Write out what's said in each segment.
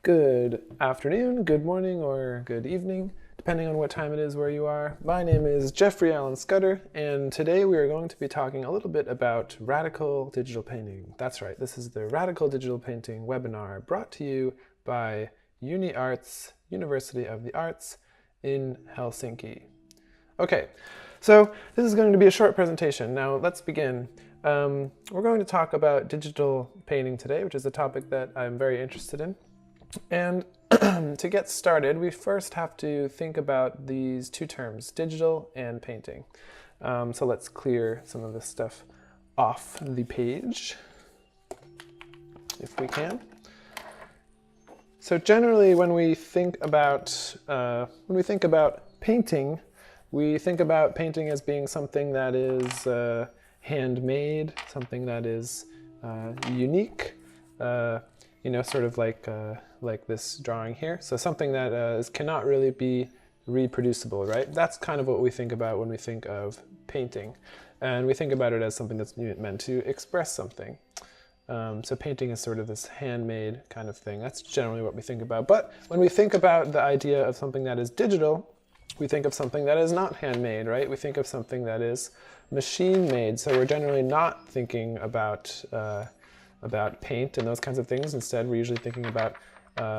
Good afternoon, good morning, or good evening, depending on what time it is where you are. My name is Jeffrey Allen Scudder, and today we are going to be talking a little bit about radical digital painting. That's right, this is the Radical Digital Painting webinar brought to you by UNIARTS, University of the Arts in Helsinki. Okay, so this is going to be a short presentation. Now let's begin. We're going to talk about digital painting today, which is a topic that I'm very interested in. And to get started, we first have to think about these two terms, digital and painting. So let's clear some of this stuff off the page, if we can. So generally, when we think about painting, we think about painting as being something that is handmade, something that is unique. You know, sort of like this drawing here. So something that cannot really be reproducible, right? That's kind of what we think about when we think of painting. And we think about it as something that's meant to express something. So painting is sort of this handmade kind of thing. That's generally what we think about. But when we think about the idea of something that is digital, we think of something that is not handmade, right? We think of something that is machine-made. So we're generally not thinking about paint and those kinds of things. Instead, we're usually thinking about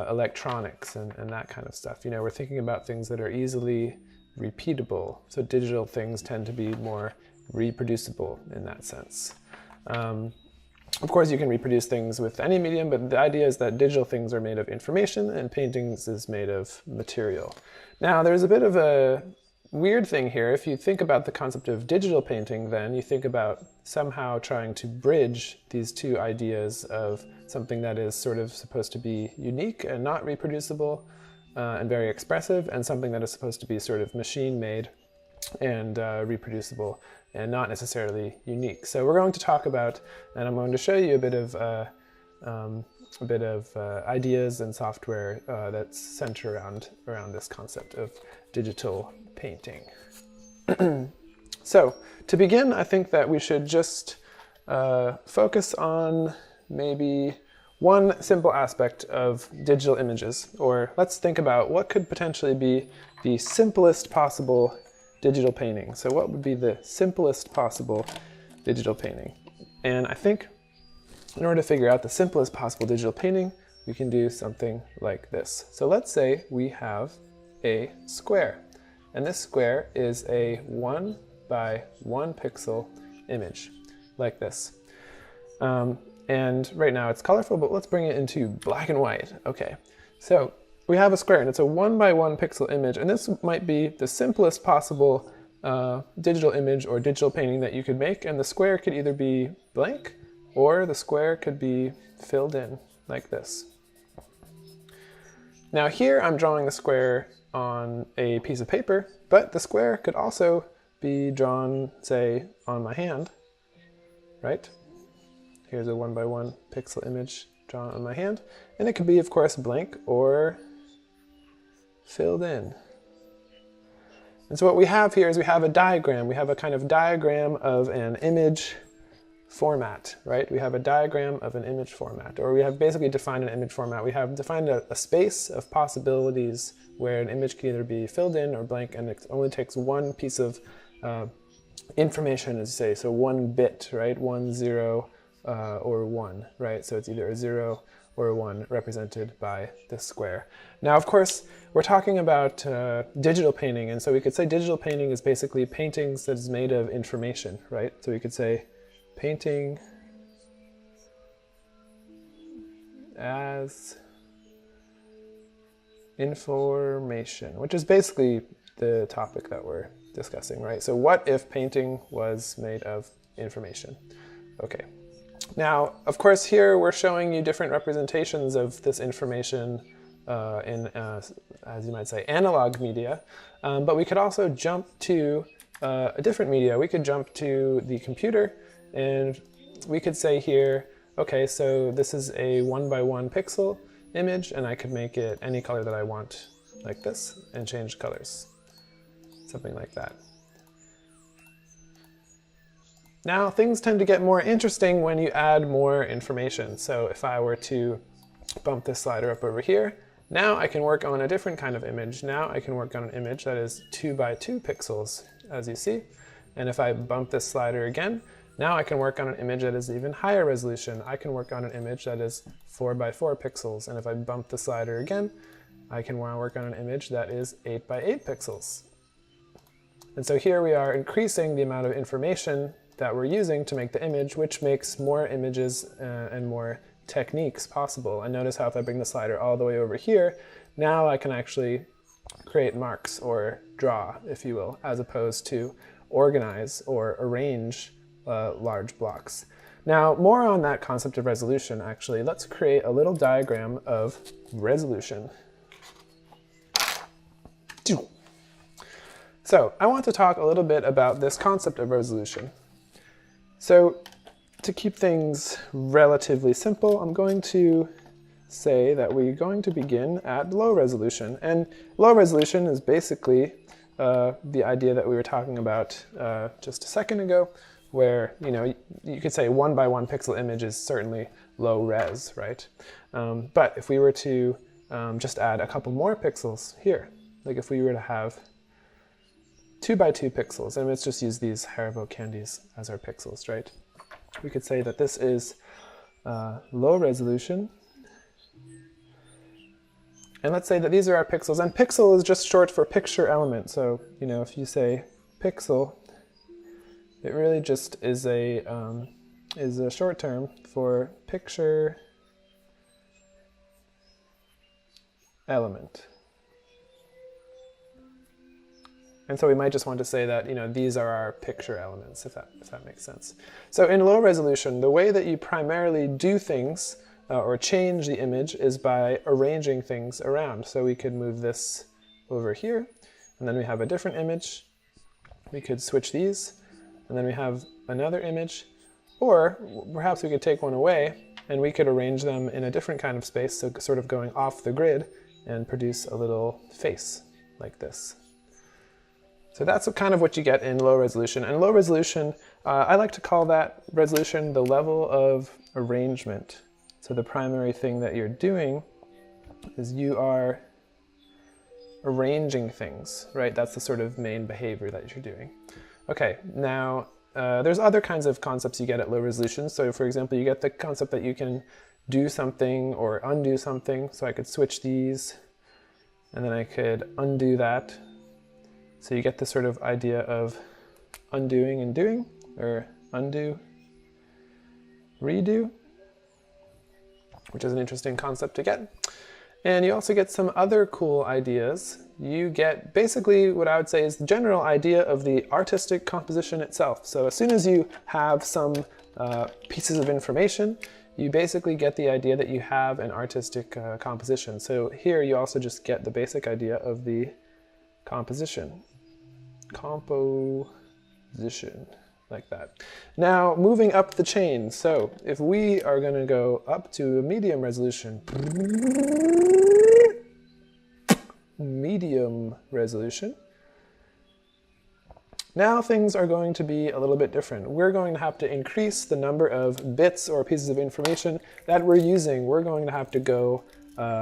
electronics and that kind of stuff. You know, we're thinking about things that are easily repeatable. So digital things tend to be more reproducible in that sense. Of course, you can reproduce things with any medium, but the idea is that digital things are made of information and paintings is made of material. Now, there's a bit of a weird thing here. If you think about the concept of digital painting, then you think about somehow trying to bridge these two ideas of something that is sort of supposed to be unique and not reproducible and very expressive, and something that is supposed to be sort of machine-made and reproducible and not necessarily unique. So we're going to talk about, and I'm going to show you a bit of ideas and software that's centered around this concept of digital painting. So to begin, I think that we should just focus on maybe one simple aspect of digital images, or let's think about what could potentially be the simplest possible digital painting. So what would be the simplest possible digital painting? And I think in order to figure out the simplest possible digital painting, we can do something like this. So let's say we have a square. And this square is a 1 by 1 pixel image, like this. And right now it's colorful, but let's bring it into black and white. Okay, so we have a square, and it's a 1 by 1 pixel image, and this might be the simplest possible digital image or digital painting that you could make, and the square could either be blank, or the square could be filled in, like this. Now here I'm drawing the square on a piece of paper, but the square could also be drawn, say, on my hand, right? Here's a 1 by 1 pixel image drawn on my hand, and it could be, of course, blank or filled in. And so what we have here is we have a diagram. We have a kind of diagram of an image format, right? We have a diagram of an image format, or we have basically defined an image format. We have defined a space of possibilities where an image can either be filled in or blank, and it only takes one piece of information, as you say, so one bit, right? 1, 0, or 1, right? So it's either a 0 or a 1 represented by this square. Now, of course, we're talking about digital painting, and so we could say digital painting is basically paintings that is made of information, right? So we could say painting as information, which is basically the topic that we're discussing, right? So what if painting was made of information? Okay. Now, of course, here we're showing you different representations of this information in, as you might say, analog media, but we could also jump to a different media. We could jump to the computer, and we could say here, okay, so this is a 1 by 1 pixel image, and I could make it any color that I want, like this, and change colors, something like that. Now, things tend to get more interesting when you add more information. So if I were to bump this slider up over here. Now I can work on a different kind of image. Now I can work on an image that is 2 by 2 pixels, as you see. And if I bump this slider again, now I can work on an image that is even higher resolution. I can work on an image that is 4 by 4 pixels. And if I bump the slider again, I can now work on an image that is 8 by 8 pixels. And so here we are increasing the amount of information that we're using to make the image, which makes more images and more techniques possible. And notice how if I bring the slider all the way over here, now I can actually create marks or draw, if you will, as opposed to organize or arrange large blocks. Now, more on that concept of resolution, actually. Let's create a little diagram of resolution. So I want to talk a little bit about this concept of resolution. So to keep things relatively simple, I'm going to say that we're going to begin at low resolution. And low resolution is basically the idea that we were talking about just a second ago, where you could say 1 by 1 pixel image is certainly low res, right? But if we were to just add a couple more pixels here, like if we were to have 2 by 2 pixels, and let's just use these Haribo candies as our pixels, right? We could say that this is low resolution. And let's say that these are our pixels, and pixel is just short for picture element. So, if you say pixel, it really just is a short term for picture element. And so we might just want to say that these are our picture elements, if that makes sense. So in low resolution, the way that you primarily do things or change the image is by arranging things around. So we could move this over here, and then we have a different image. We could switch these, and then we have another image. Or perhaps we could take one away, and we could arrange them in a different kind of space, so sort of going off the grid, and produce a little face like this. So that's kind of what you get in low resolution. And low resolution, I like to call that resolution the level of arrangement. So the primary thing that you're doing is you are arranging things, right? That's the sort of main behavior that you're doing. Okay, now there's other kinds of concepts you get at low resolution. So for example, you get the concept that you can do something or undo something. So I could switch these, and then I could undo that. So you get this sort of idea of undoing and doing, or undo, redo, which is an interesting concept to get. And you also get some other cool ideas. You get basically what I would say is the general idea of the artistic composition itself. So as soon as you have some pieces of information, you basically get the idea that you have an artistic composition. So here you also just get the basic idea of the composition. Composition, like that. Now, moving up the chain. So if we are going to go up to a medium resolution, now things are going to be a little bit different. We're going to have to increase the number of bits or pieces of information that we're using. We're going to have to go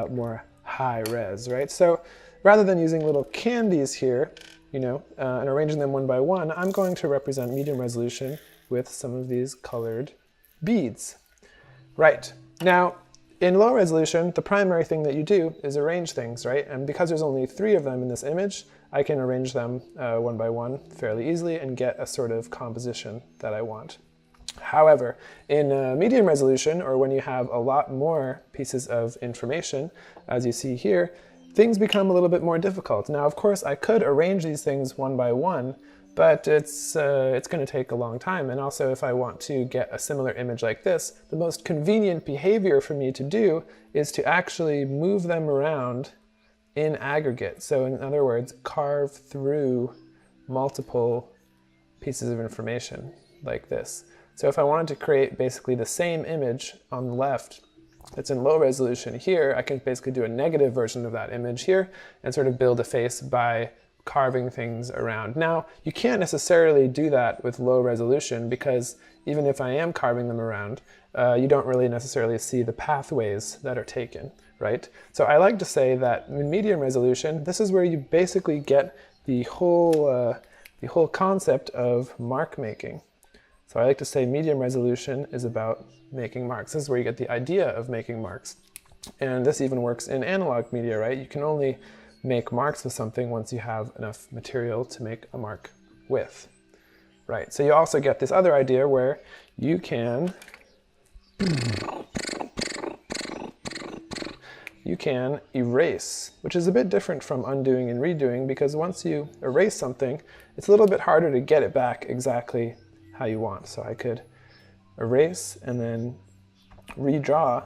more high res, right? So rather than using little candies here, and arranging them one by one, I'm going to represent medium resolution with some of these colored beads. Right. Now, in low resolution, the primary thing that you do is arrange things, right? And because there's only 3 of them in this image, I can arrange them one by one fairly easily and get a sort of composition that I want. However, in medium resolution, or when you have a lot more pieces of information, as you see here, things become a little bit more difficult. Now, of course, I could arrange these things one by one, but it's going to take a long time. And also, if I want to get a similar image like this, the most convenient behavior for me to do is to actually move them around in aggregate. So in other words, carve through multiple pieces of information like this. So if I wanted to create basically the same image on the left that's in low resolution here, I can basically do a negative version of that image here and sort of build a face by carving things around. Now, you can't necessarily do that with low resolution because even if I am carving them around, you don't really necessarily see the pathways that are taken, right? So I like to say that in medium resolution, this is where you basically get the whole concept of mark making. So I like to say medium resolution is about making marks. This is where you get the idea of making marks. And this even works in analog media, right? You can only make marks with something once you have enough material to make a mark with, right? So you also get this other idea where you can erase, which is a bit different from undoing and redoing, because once you erase something, it's a little bit harder to get it back exactly how you want. So I could erase and then redraw,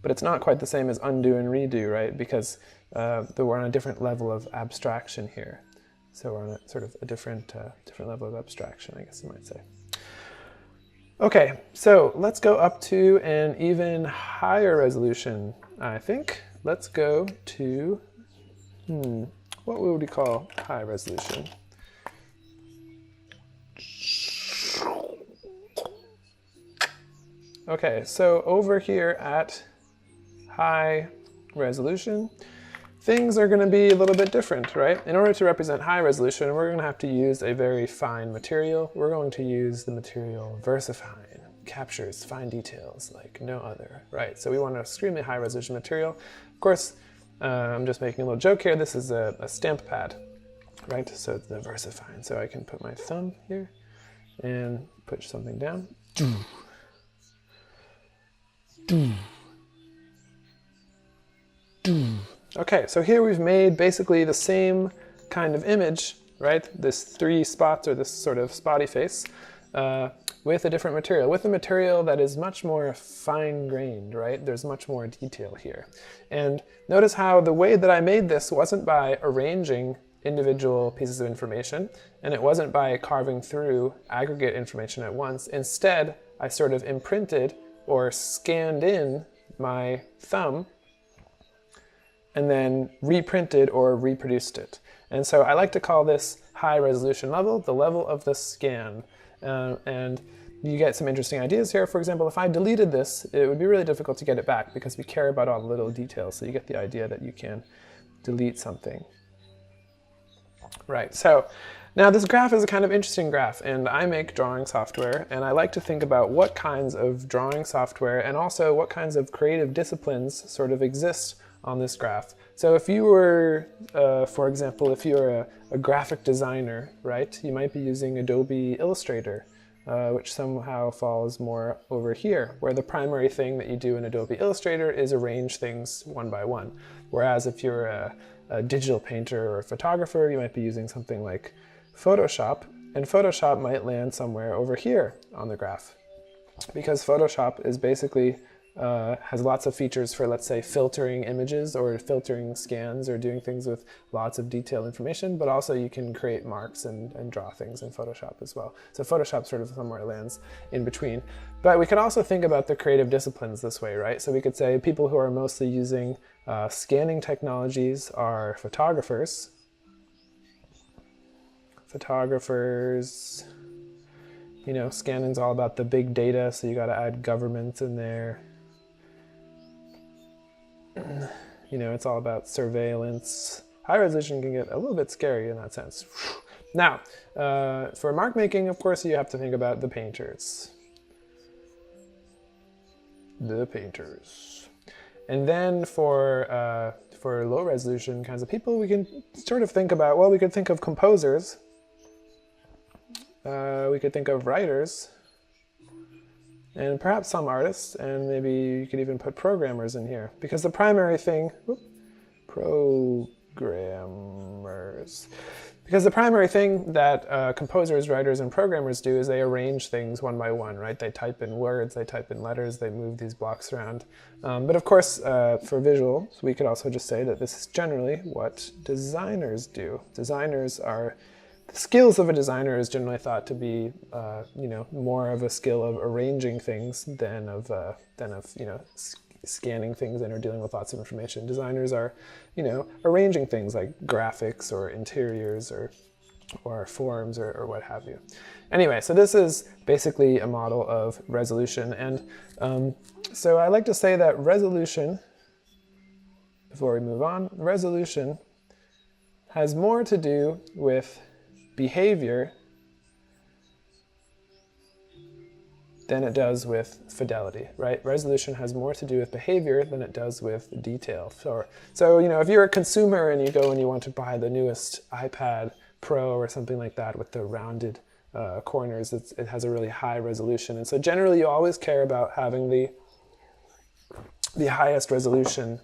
but it's not quite the same as undo and redo, right? Because we're on a different level of abstraction here. So we're on a sort of a different level of abstraction, I guess you might say. Okay, so let's go up to an even higher resolution, I think. Let's go to, what would we call high resolution? Okay, so over here at high resolution, things are going to be a little bit different, right? In order to represent high resolution, we're going to have to use a very fine material. We're going to use the material VersaFine. Captures fine details like no other, right? So we want an extremely high resolution material. Of course, I'm just making a little joke here. This is a stamp pad, right? So it's the VersaFine. So I can put my thumb here and push something down. Okay, so here we've made basically the same kind of image, right? This 3 spots, or this sort of spotty face, with a different material, with a material that is much more fine-grained, right? There's much more detail here. And notice how the way that I made this wasn't by arranging individual pieces of information, and it wasn't by carving through aggregate information at once. Instead, I sort of imprinted or scanned in my thumb and then reprinted or reproduced it. And so I like to call this high resolution level, the level of the scan. And you get some interesting ideas here. For example, if I deleted this, it would be really difficult to get it back because we care about all the little details. So you get the idea that you can delete something. Right, so now this graph is a kind of interesting graph, and I make drawing software, and I like to think about what kinds of drawing software and also what kinds of creative disciplines sort of exist on this graph. So if you were, for example, if you're a graphic designer, right, you might be using Adobe Illustrator, which somehow falls more over here, where the primary thing that you do in Adobe Illustrator is arrange things one by one. Whereas if you're a digital painter or a photographer, you might be using something like Photoshop, and Photoshop might land somewhere over here on the graph. Because Photoshop is basically has lots of features for, let's say, filtering images or filtering scans or doing things with lots of detailed information, but also you can create marks and draw things in Photoshop as well. So Photoshop sort of somewhere lands in between. But we could also think about the creative disciplines this way, right? So we could say people who are mostly using scanning technologies are photographers. Photographers, you know, scanning's all about the big data, so you got to add governments in there. You know, it's all about surveillance. High resolution can get a little bit scary in that sense. Now, for mark making, of course, you have to think about the painters. The painters. And then for low resolution kinds of people, we can sort of think about, well, we could think of composers. We could think of writers. And perhaps some artists, and maybe you could even put programmers in here. Because the primary thing, because the primary thing that composers, writers, and programmers do is they arrange things one by one, right? They type in words, they type in letters, they move these blocks around. But of course, for visuals, we could also just say that this is generally what designers do. The skills of a designer is generally thought to be, you know, more of a skill of arranging things than of you know, scanning things in or dealing with lots of information. Designers are, you know, arranging things like graphics or interiors or or forms or what have you. Anyway, so this is basically a model of resolution. And so I like to say that resolution, before we move on, resolution has more to do with behavior than it does with fidelity, right? Resolution has more to do with behavior than it does with detail. So you know, if you're a consumer and you go and you want to buy the newest iPad Pro or something like that with the rounded corners, it has a really high resolution. And so generally you always care about having the highest resolution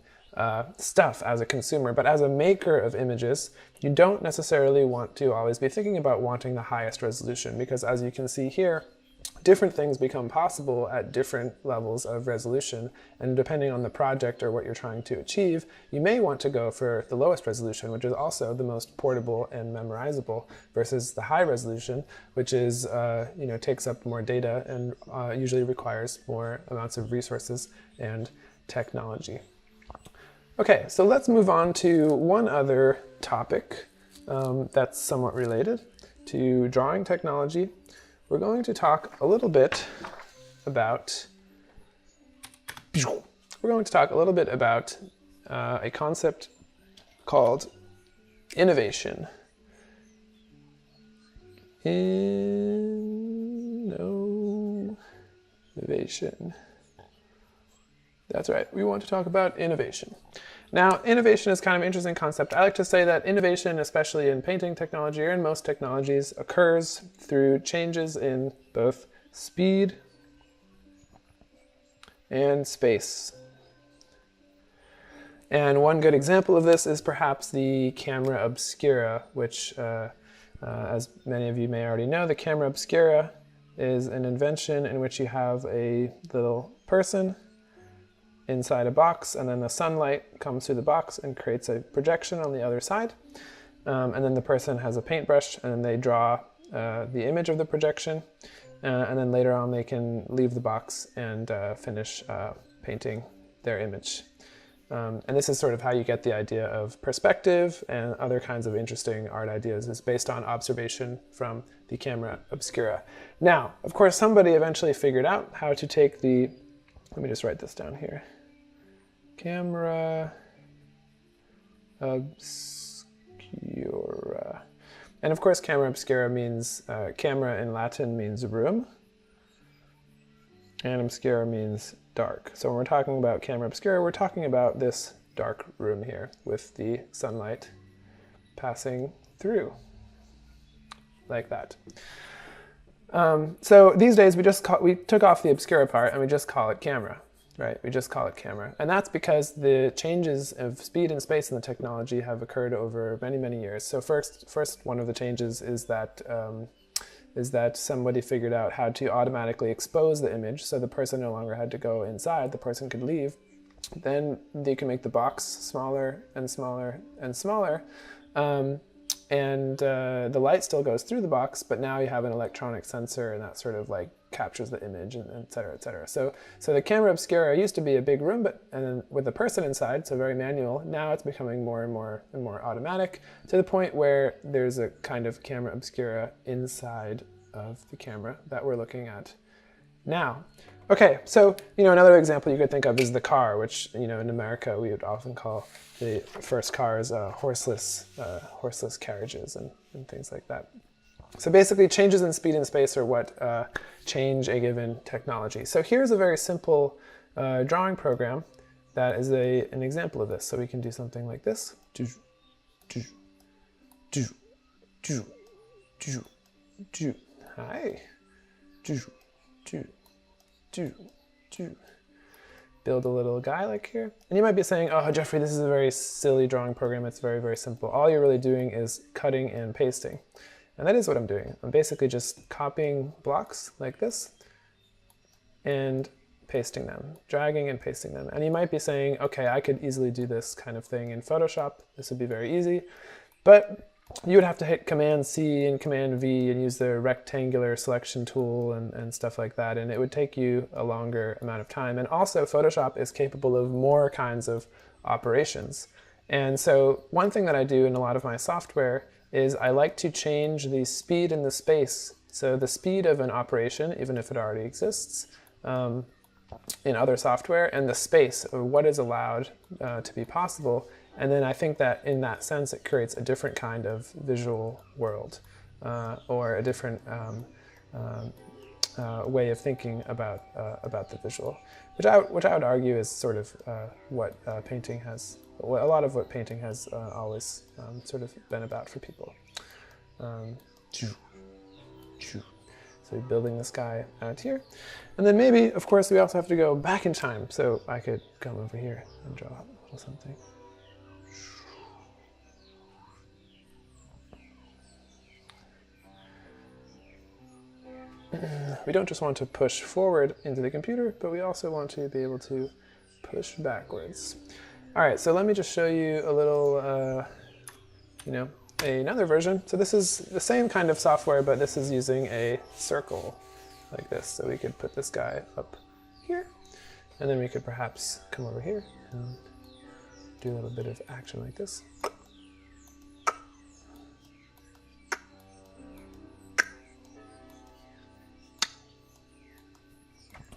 stuff as a consumer. But as a maker of images, you don't necessarily want to always be thinking about wanting the highest resolution, because as you can see here, different things become possible at different levels of resolution, and depending on the project or what you're trying to achieve, you may want to go for the lowest resolution, which is also the most portable and memorizable, versus the high resolution, which is you know, takes up more data and usually requires more amounts of resources and technology. Okay, so let's move on to one other topic that's somewhat related to drawing technology. We're going to talk a little bit about a concept called innovation. Innovation. That's right, we want to talk about innovation. Now, innovation is kind of an interesting concept. I like to say that innovation, especially in painting technology or in most technologies, occurs through changes in both speed and space. And one good example of this is perhaps the camera obscura, which, as many of you may already know, the camera obscura is an invention in which you have a little person inside a box, and then the sunlight comes through the box and creates a projection on the other side. And then the person has a paintbrush and they draw the image of the projection. And then later on they can leave the box and finish painting their image. And this is sort of how you get the idea of perspective and other kinds of interesting art ideas. It's based on observation from the camera obscura. Now, of course, somebody eventually figured out how to take the, let me just write this down here. Camera obscura. And of course, camera obscura means, camera in Latin means room, and obscura means dark. So when we're talking about camera obscura, we're talking about this dark room here with the sunlight passing through, like that. So these days we took off the obscura part and we just call it camera. Right, we just call it camera. And that's because the changes of speed and space in the technology have occurred over many, many years. So first one of the changes is that somebody figured out how to automatically expose the image, so the person no longer had to go inside, the person could leave. Then they can make the box smaller and smaller and smaller. And the light still goes through the box, but now you have an electronic sensor and that sort of like captures the image, and et cetera, et cetera. So the camera obscura used to be a big room, and then with a person inside, so very manual. Now it's becoming more and more and more automatic, to the point where there's a kind of camera obscura inside of the camera that we're looking at now. Okay, so another example you could think of is the car, which in America we would often call the first cars horseless carriages and things like that. So basically, changes in speed and space are what change a given technology. So here's a very simple drawing program that is an example of this. So we can do something like this. Hi. Build a little guy like here. And you might be saying, oh, Jeffrey, this is a very silly drawing program. It's very, very simple. All you're really doing is cutting and pasting. And that is what I'm doing. I'm basically just copying blocks like this and pasting them, dragging and pasting them. And you might be saying, okay, I could easily do this kind of thing in Photoshop. This would be very easy. But you would have to hit Command C and Command V and use the rectangular selection tool and stuff like that. And it would take you a longer amount of time. And also, Photoshop is capable of more kinds of operations. And so one thing that I do in a lot of my software is I like to change the speed and the space. So the speed of an operation, even if it already exists in other software, and the space of what is allowed to be possible. And then I think that in that sense, it creates a different kind of visual world or a different way of thinking about the visual, which I would argue is sort of what painting has, a lot of what painting has always sort of been about for people. So building this guy out here. And then maybe, of course, we also have to go back in time. So I could come over here and draw a little something. We don't just want to push forward into the computer, but we also want to be able to push backwards. All right, so let me just show you a little, another version. So this is the same kind of software, but this is using a circle like this. So we could put this guy up here, and then we could perhaps come over here and do a little bit of action like this.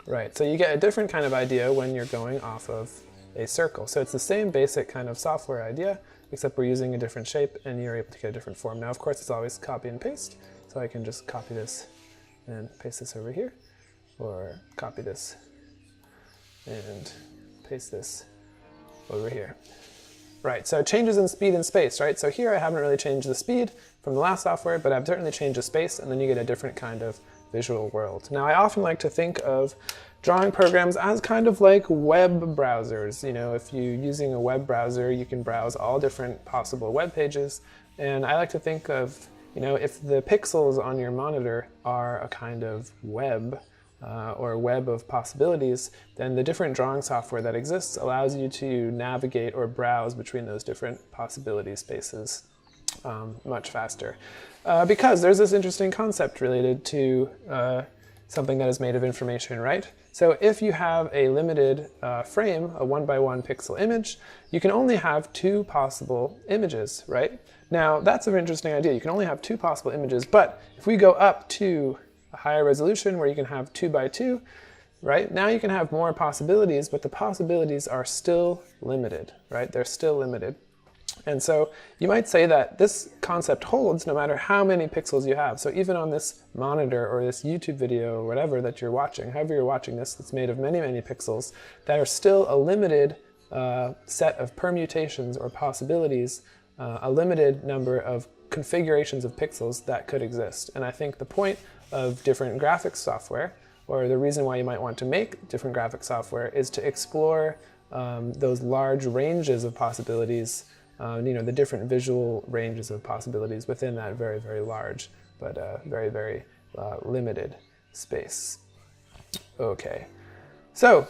Right, so you get a different kind of idea when you're going off of a circle. So it's the same basic kind of software idea, except we're using a different shape and you're able to get a different form. Now, of course, it's always copy and paste. So I can just copy this and paste this over here, or copy this and paste this over here. Right, so changes in speed and space, right? So here I haven't really changed the speed from the last software, but I've certainly changed the space, and then you get a different kind of visual world. Now, I often like to think of drawing programs as kind of like web browsers. You know, if you're using a web browser, you can browse all different possible web pages. And I like to think of, if the pixels on your monitor are a kind of web, or a web of possibilities, then the different drawing software that exists allows you to navigate or browse between those different possibility spaces much faster. Because there's this interesting concept related to something that is made of information, right? So if you have a limited frame, a 1x1 pixel image, you can only have 2 possible images, right? Now, that's an interesting idea. You can only have 2 possible images, but if we go up to a higher resolution where you can have 2x2, right? Now you can have more possibilities, but the possibilities are still limited, right? They're still limited. And so you might say that this concept holds no matter how many pixels you have. So even on this monitor or this YouTube video or whatever that you're watching, however you're watching this, that's made of many, many pixels, that are still a limited set of permutations or possibilities, a limited number of configurations of pixels that could exist. And I think the point of different graphics software, or the reason why you might want to make different graphics software, is to explore those large ranges of possibilities, the different visual ranges of possibilities within that very, very large, but very, very limited space. Okay, so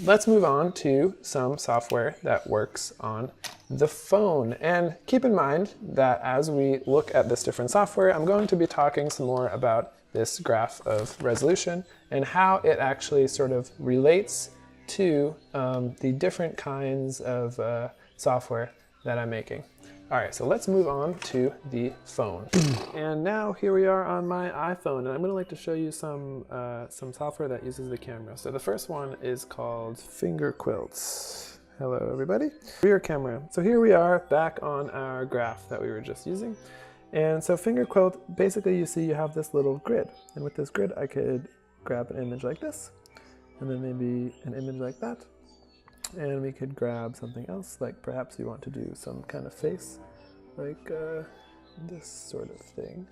let's move on to some software that works on the phone. And keep in mind that as we look at this different software, I'm going to be talking some more about this graph of resolution and how it actually sort of relates to the different kinds of software that I'm making. All right, so let's move on to the phone. And now here we are on my iPhone, and I'm gonna like to show you some software that uses the camera. So the first one is called Quilt. Hello, everybody. Rear camera. So here we are back on our graph that we were just using. And so Quilt, basically you see you have this little grid. And with this grid, I could grab an image like this, and then maybe an image like that. And we could grab something else, like perhaps we want to do some kind of face, like this sort of thing,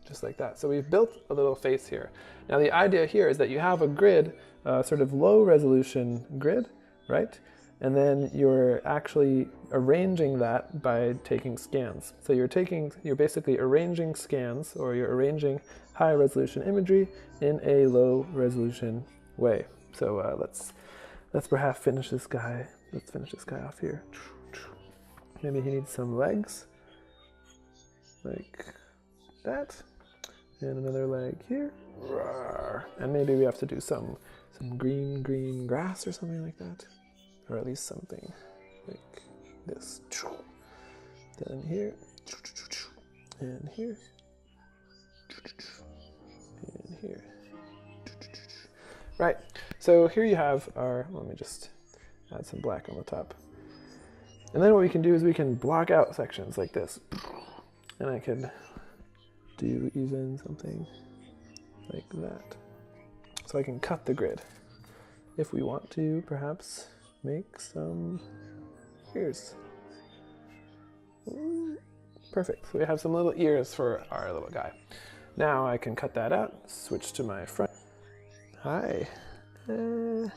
just like that. So we've built a little face here. Now the idea here is that you have a grid, sort of low resolution grid, right? And then you're actually arranging that by taking scans. So you're basically arranging scans, or you're arranging high resolution imagery in a low resolution way. So let's perhaps finish this guy. Let's finish this guy off here. Maybe he needs some legs, like that, and another leg here. And maybe we have to do some green grass or something like that, or at least something like this. Then here, And here. And here. Right, so here you have our, let me just add some black on the top. And then what we can do is we can block out sections like this. And I could do even something like that. So I can cut the grid. If we want to, perhaps make some ears. Perfect, so we have some little ears for our little guy. Now I can cut that out, switch to my front. Hi. And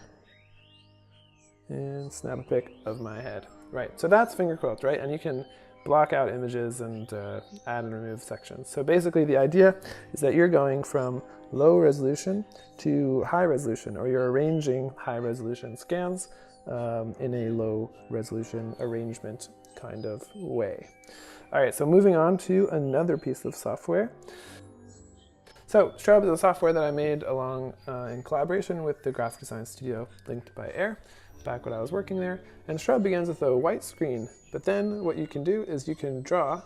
snap a pic of my head. Right, so that's finger quilt, right? And you can block out images and add and remove sections. So basically the idea is that you're going from low resolution to high resolution, or you're arranging high resolution scans in a low resolution arrangement kind of way. All right, so moving on to another piece of software. So Shrub is a software that I made along in collaboration with the graphic design studio linked by Air, back when I was working there. And Shrub begins with a white screen, but then what you can do is you can draw,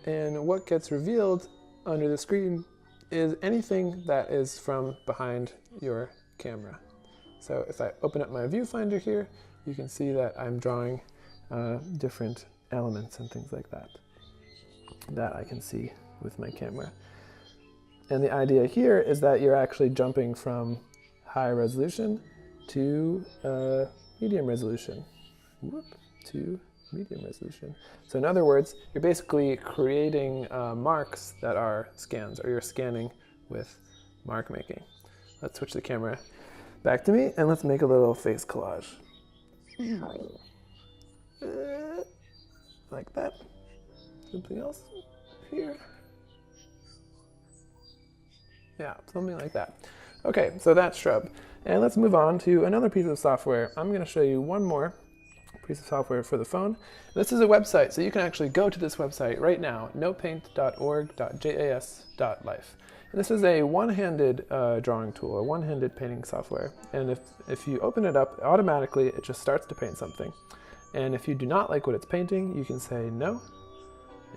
and what gets revealed under the screen is anything that is from behind your camera. So if I open up my viewfinder here, you can see that I'm drawing different elements and things like that that I can see with my camera. And the idea here is that you're actually jumping from high resolution to medium resolution. To medium resolution. So in other words, you're basically creating marks that are scans, or you're scanning with mark making. Let's switch the camera back to me and let's make a little face collage. Like that. Something else here. Yeah, something like that. Okay, so that's Shrub. And let's move on to another piece of software. I'm going to show you one more piece of software for the phone. This is a website, so you can actually go to this website right now, nopaint.org.jas.life. And this is a one-handed drawing tool, a one-handed painting software. And if you open it up, automatically it just starts to paint something. And if you do not like what it's painting, you can say no,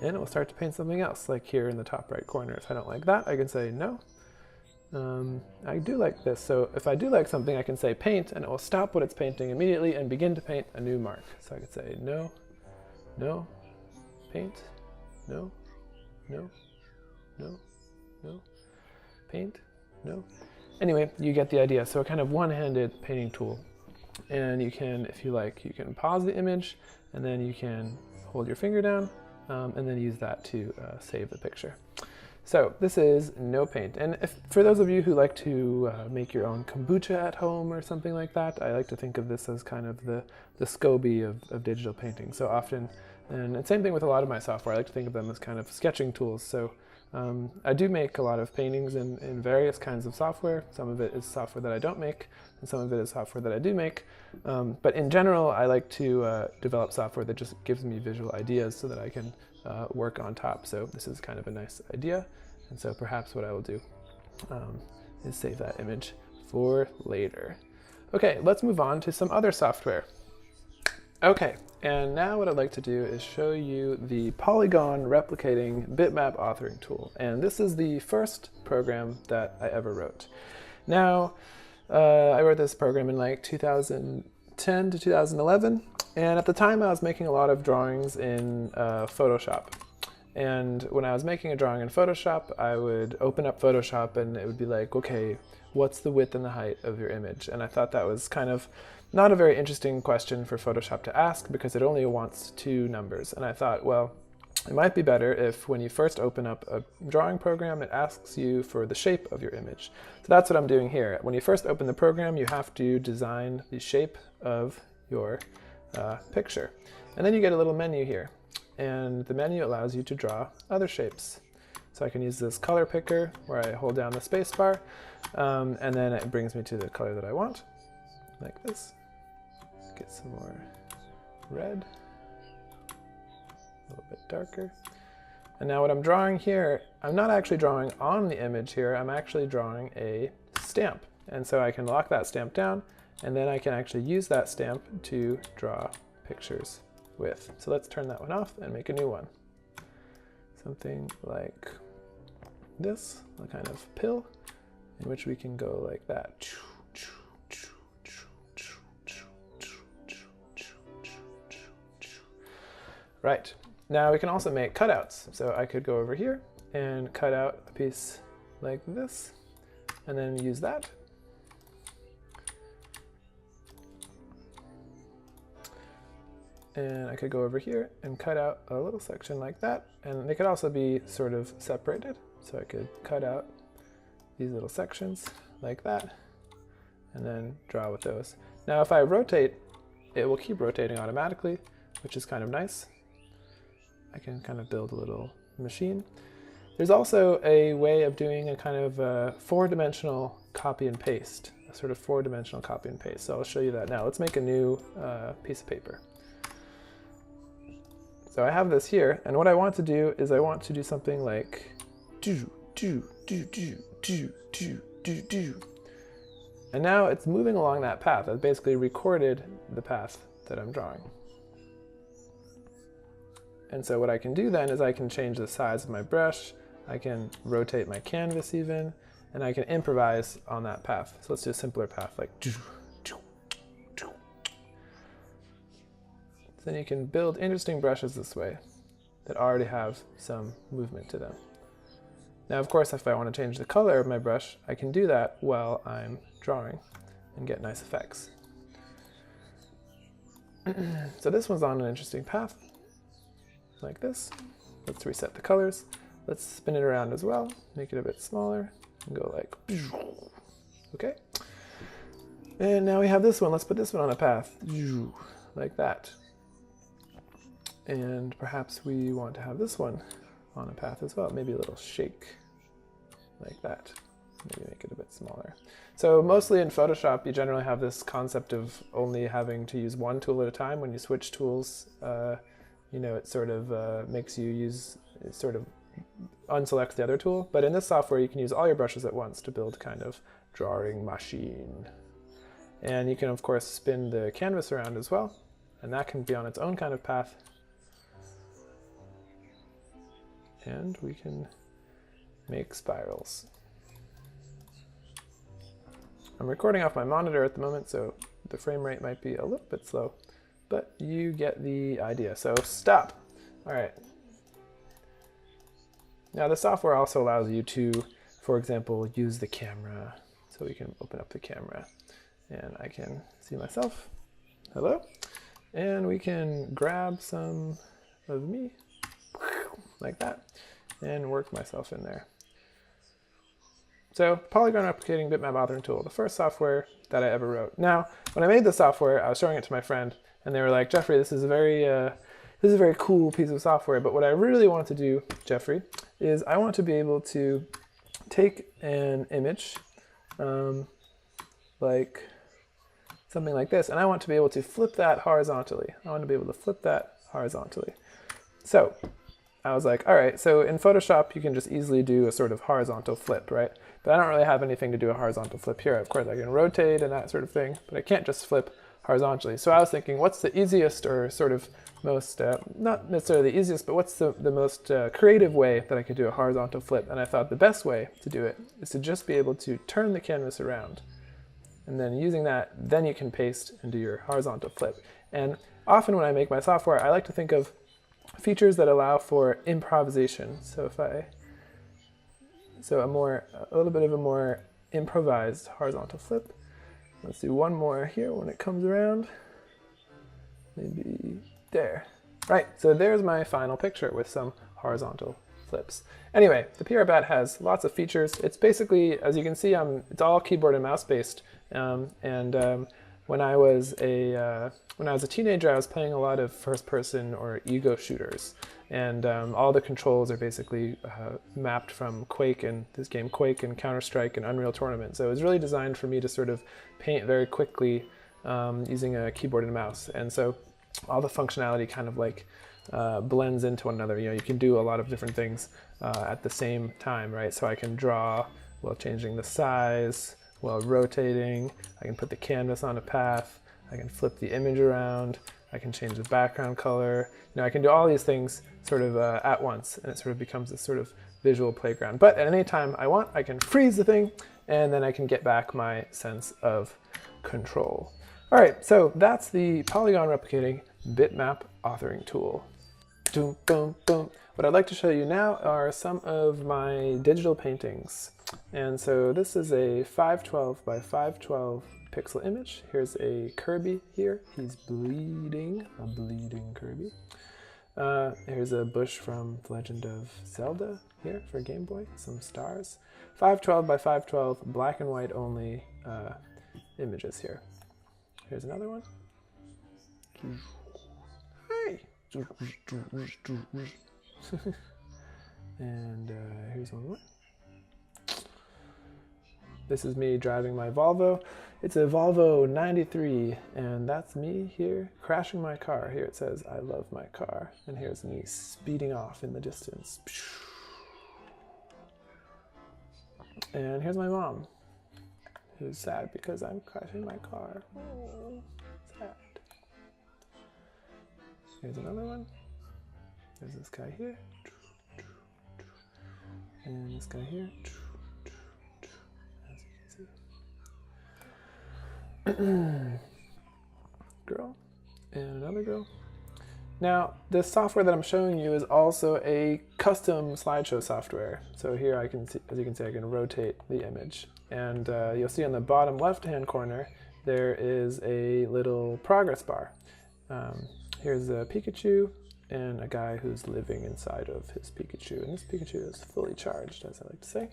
and it will start to paint something else, like here in the top right corner. If I don't like that, I can say no. I do like this, so if I do like something, I can say paint, and it will stop what it's painting immediately and begin to paint a new mark. So I could say no, no, paint, no, no, no, no, paint, no. Anyway, you get the idea. So a kind of one-handed painting tool. And you can, if you like, you can pause the image, and then you can hold your finger down, and then use that to save the picture. So this is NoPaint, and for those of you who like to make your own kombucha at home or something like that, I like to think of this as kind of the SCOBY of digital painting. So often, and same thing with a lot of my software, I like to think of them as kind of sketching tools. So I do make a lot of paintings in various kinds of software. Some of it is software that I don't make, and some of it is software that I do make. But in general, I like to develop software that just gives me visual ideas so that I can work on top. So this is kind of a nice idea. And so perhaps what I will do is save that image for later. Okay, let's move on to some other software. Okay, and now what I'd like to do is show you the polygon replicating bitmap authoring tool. And this is the first program that I ever wrote. Now, I wrote this program in like 2010 to 2011. And at the time I was making a lot of drawings in Photoshop. And when I was making a drawing in Photoshop, I would open up Photoshop and it would be like, okay, what's the width and the height of your image? And I thought that was kind of not a very interesting question for Photoshop to ask because it only wants 2 numbers. And I thought, well, it might be better if when you first open up a drawing program, it asks you for the shape of your image. So that's what I'm doing here. When you first open the program, you have to design the shape of your picture. And then you get a little menu here. And the menu allows you to draw other shapes. So I can use this color picker where I hold down the space bar, and then it brings me to the color that I want, like this. Get some more red, a little bit darker. And now what I'm drawing here, I'm not actually drawing on the image here, I'm actually drawing a stamp. And so I can lock that stamp down, and then I can actually use that stamp to draw pictures with. So let's turn that one off and make a new one. Something like this, a kind of pill, in which we can go like that. Right, now we can also make cutouts. So I could go over here and cut out a piece like this, and then use that. And I could go over here and cut out a little section like that. And they could also be sort of separated. So I could cut out these little sections like that, and then draw with those. Now if I rotate, it will keep rotating automatically, which is kind of nice. I can kind of build a little machine. There's also a way of doing a kind of four-dimensional copy and paste, a sort of four-dimensional copy and paste. So I'll show you that now. Let's make a new piece of paper. So I have this here, and what I want to do is I want to do something like do, do, do, do, do, do, do, do. And now it's moving along that path. I've basically recorded the path that I'm drawing. And so what I can do then is I can change the size of my brush, I can rotate my canvas even, and I can improvise on that path. So let's do a simpler path like do, do, do. Then you can build interesting brushes this way that already have some movement to them. Now, of course, if I want to change the color of my brush, I can do that while I'm drawing and get nice effects. So this one's on an interesting path, like this. Let's reset the colors. Let's spin it around as well, make it a bit smaller, and go like, okay. And now we have this one. Let's put this one on a path, like that. And perhaps we want to have this one on a path as well. Maybe a little shake like that. Maybe make it a bit smaller. So mostly in Photoshop, you generally have this concept of only having to use one tool at a time. When you switch tools, you know, it sort of makes you use, it sort of unselects the other tool. But in this software, you can use all your brushes at once to build kind of drawing machine. And you can, of course, spin the canvas around as well. And that can be on its own kind of path. And we can make spirals. I'm recording off my monitor at the moment, so the frame rate might be a little bit slow, but you get the idea. So stop. All right. Now the software also allows you to, for example, use the camera. So we can open up the camera and I can see myself. Hello. And we can grab some of me like that and work myself in there. So polygon replicating bitmap authoring tool, the first software that I ever wrote. Now, when I made the software, I was showing it to my friend and they were like, Jeffrey, this is a very cool piece of software, but what I really want to do, Jeffrey, is I want to be able to take an image, like something like this, and I want to be able to flip that horizontally. I want to be able to flip that horizontally. So I was like, all right, so in Photoshop, you can just easily do a sort of horizontal flip, right? But I don't really have anything to do a horizontal flip here. Of course, I can rotate and that sort of thing, but I can't just flip horizontally. So I was thinking, what's the easiest or sort of most, not necessarily the easiest, but what's the most creative way that I could do a horizontal flip? And I thought the best way to do it is to just be able to turn the canvas around. And then using that, then you can paste and do your horizontal flip. And often when I make my software, I like to think of features that allow for improvisation. So a little bit of a more improvised horizontal flip. Let's do one more here when it comes around. Maybe there. Right, so there's my final picture with some horizontal flips. Anyway, the thePRBAT has lots of features. It's basically, as you can see, it's all keyboard and mouse based. When I was a teenager, I was playing a lot of first-person or ego shooters, and all the controls are basically mapped from Quake and this game Quake and Counter-Strike and Unreal Tournament. So it was really designed for me to sort of paint very quickly using a keyboard and mouse, and so all the functionality kind of like blends into one another. You know, you can do a lot of different things at the same time, right? So I can draw while changing the size, while rotating. I can put the canvas on a path. I can flip the image around. I can change the background color. You know, I can do all these things sort of at once, and it sort of becomes this sort of visual playground. But at any time I want, I can freeze the thing, and then I can get back my sense of control. All right, so that's the polygon replicating bitmap authoring tool. Boom, boom, boom. What I'd like to show you now are some of my digital paintings. And so this is a 512 by 512 pixel image. Here's a Kirby here. He's bleeding, a bleeding Kirby. Here's a bush from The Legend of Zelda here for Game Boy, some stars. 512 by 512, black and white only images here. Here's another one. Hi. And here's one more. This is me driving my Volvo. It's a Volvo 93, and that's me here crashing my car. Here it says, I love my car. And here's me speeding off in the distance. And here's my mom, who's sad because I'm crashing my car. Oh, sad. Here's another one. There's this guy here. And this guy here. As you can see. Girl. And another girl. Now, this software that I'm showing you is also a custom slideshow software. So here I can see, as you can see, I can rotate the image. And you'll see on the bottom left-hand corner, there is a little progress bar. Here's a Pikachu and a guy who's living inside of his Pikachu. And this Pikachu is fully charged, as I like to say.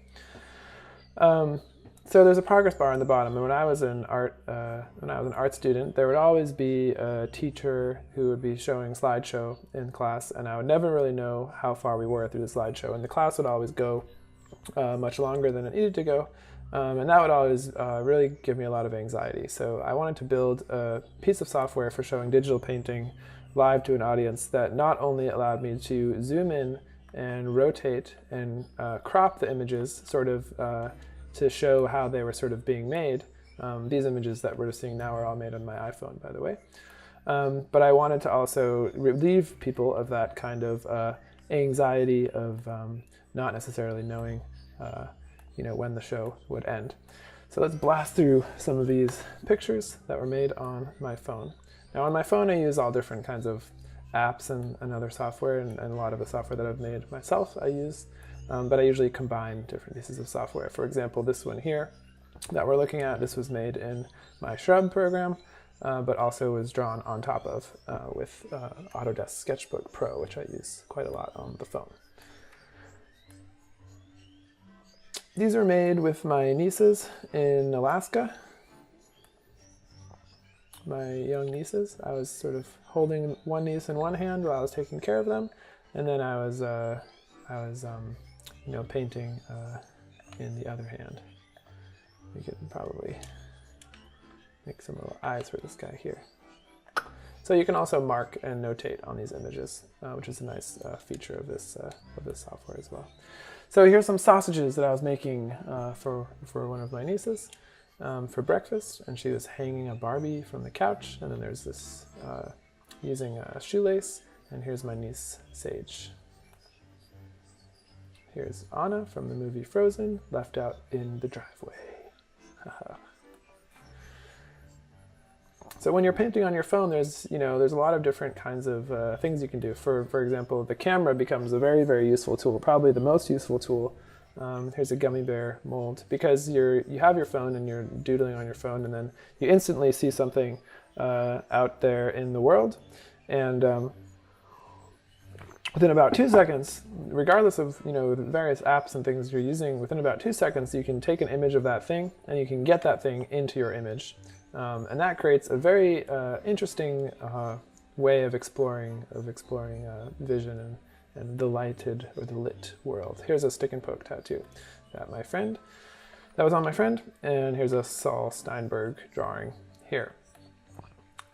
So there's a progress bar on the bottom, and when I was an art student, there would always be a teacher who would be showing slideshow in class, and I would never really know how far we were through the slideshow, and the class would always go much longer than it needed to go, and that would always really give me a lot of anxiety. So I wanted to build a piece of software for showing digital painting live to an audience that not only allowed me to zoom in and rotate and crop the images sort of to show how they were sort of being made. These images that we're seeing now are all made on my iPhone, by the way. But I wanted to also relieve people of that kind of anxiety of not necessarily knowing when the show would end. So let's blast through some of these pictures that were made on my phone. Now on my phone I use all different kinds of apps and other software, and a lot of the software that I've made myself I use. But I usually combine different pieces of software. For example, this one here that we're looking at, this was made in my Shrub program, but also was drawn on top of with Autodesk Sketchbook Pro, which I use quite a lot on the phone. These are made with my nieces in Alaska. My young nieces. I was sort of holding one niece in one hand while I was taking care of them, and then I was painting in the other hand. We could probably make some little eyes for this guy here. So you can also mark and notate on these images, which is a nice feature of this software as well. So here's some sausages that I was making for one of my nieces for breakfast, and she was hanging a Barbie from the couch, and then there's this using a shoelace, and here's my niece Sage. Here's Anna from the movie Frozen, left out in the driveway. So when you're painting on your phone, there's a lot of different kinds of things you can do. For example, the camera becomes a very, very useful tool, probably the most useful tool. Here's a gummy bear mold, because you have your phone and you're doodling on your phone, and then you instantly see something out there in the world, and within about 2 seconds, regardless of the various apps and things you're using, within about 2 seconds you can take an image of that thing and you can get that thing into your image, and that creates a very interesting way of exploring vision and the lighted or the lit world. Here's a stick and poke tattoo that was on my friend, and here's a Saul Steinberg drawing here.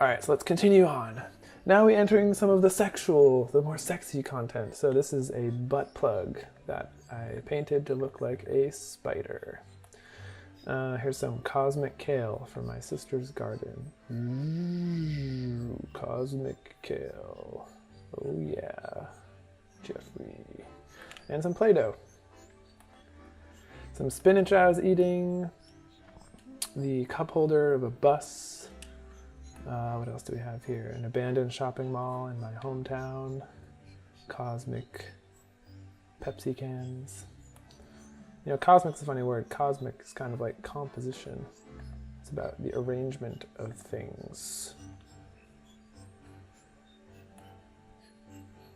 All right, so let's continue on. Now we're entering some of the more sexy content. So this is a butt plug that I painted to look like a spider. Here's some cosmic kale from my sister's garden. Ooh, cosmic kale. Oh yeah, Jeffrey. And some Play-Doh. Some spinach I was eating. The cup holder of a bus. What else do we have here? An abandoned shopping mall in my hometown. Cosmic Pepsi cans. You know, cosmic's a funny word. Cosmic is kind of like composition. It's about the arrangement of things.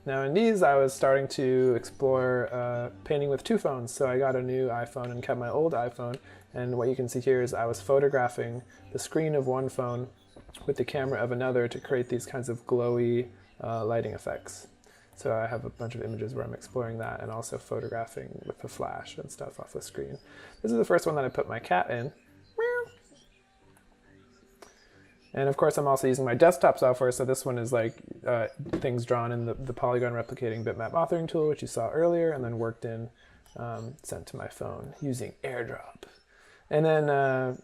Now in these, I was starting to explore painting with two phones. So I got a new iPhone and kept my old iPhone. And what you can see here is I was photographing the screen of one phone with the camera of another to create these kinds of glowy lighting effects. So I have a bunch of images where I'm exploring that and also photographing with the flash and stuff off the screen. This is the first one that I put my cat in. And of course I'm also using my desktop software, so this one is like things drawn in the polygon replicating bitmap authoring tool, which you saw earlier, and then worked in, sent to my phone using AirDrop. And then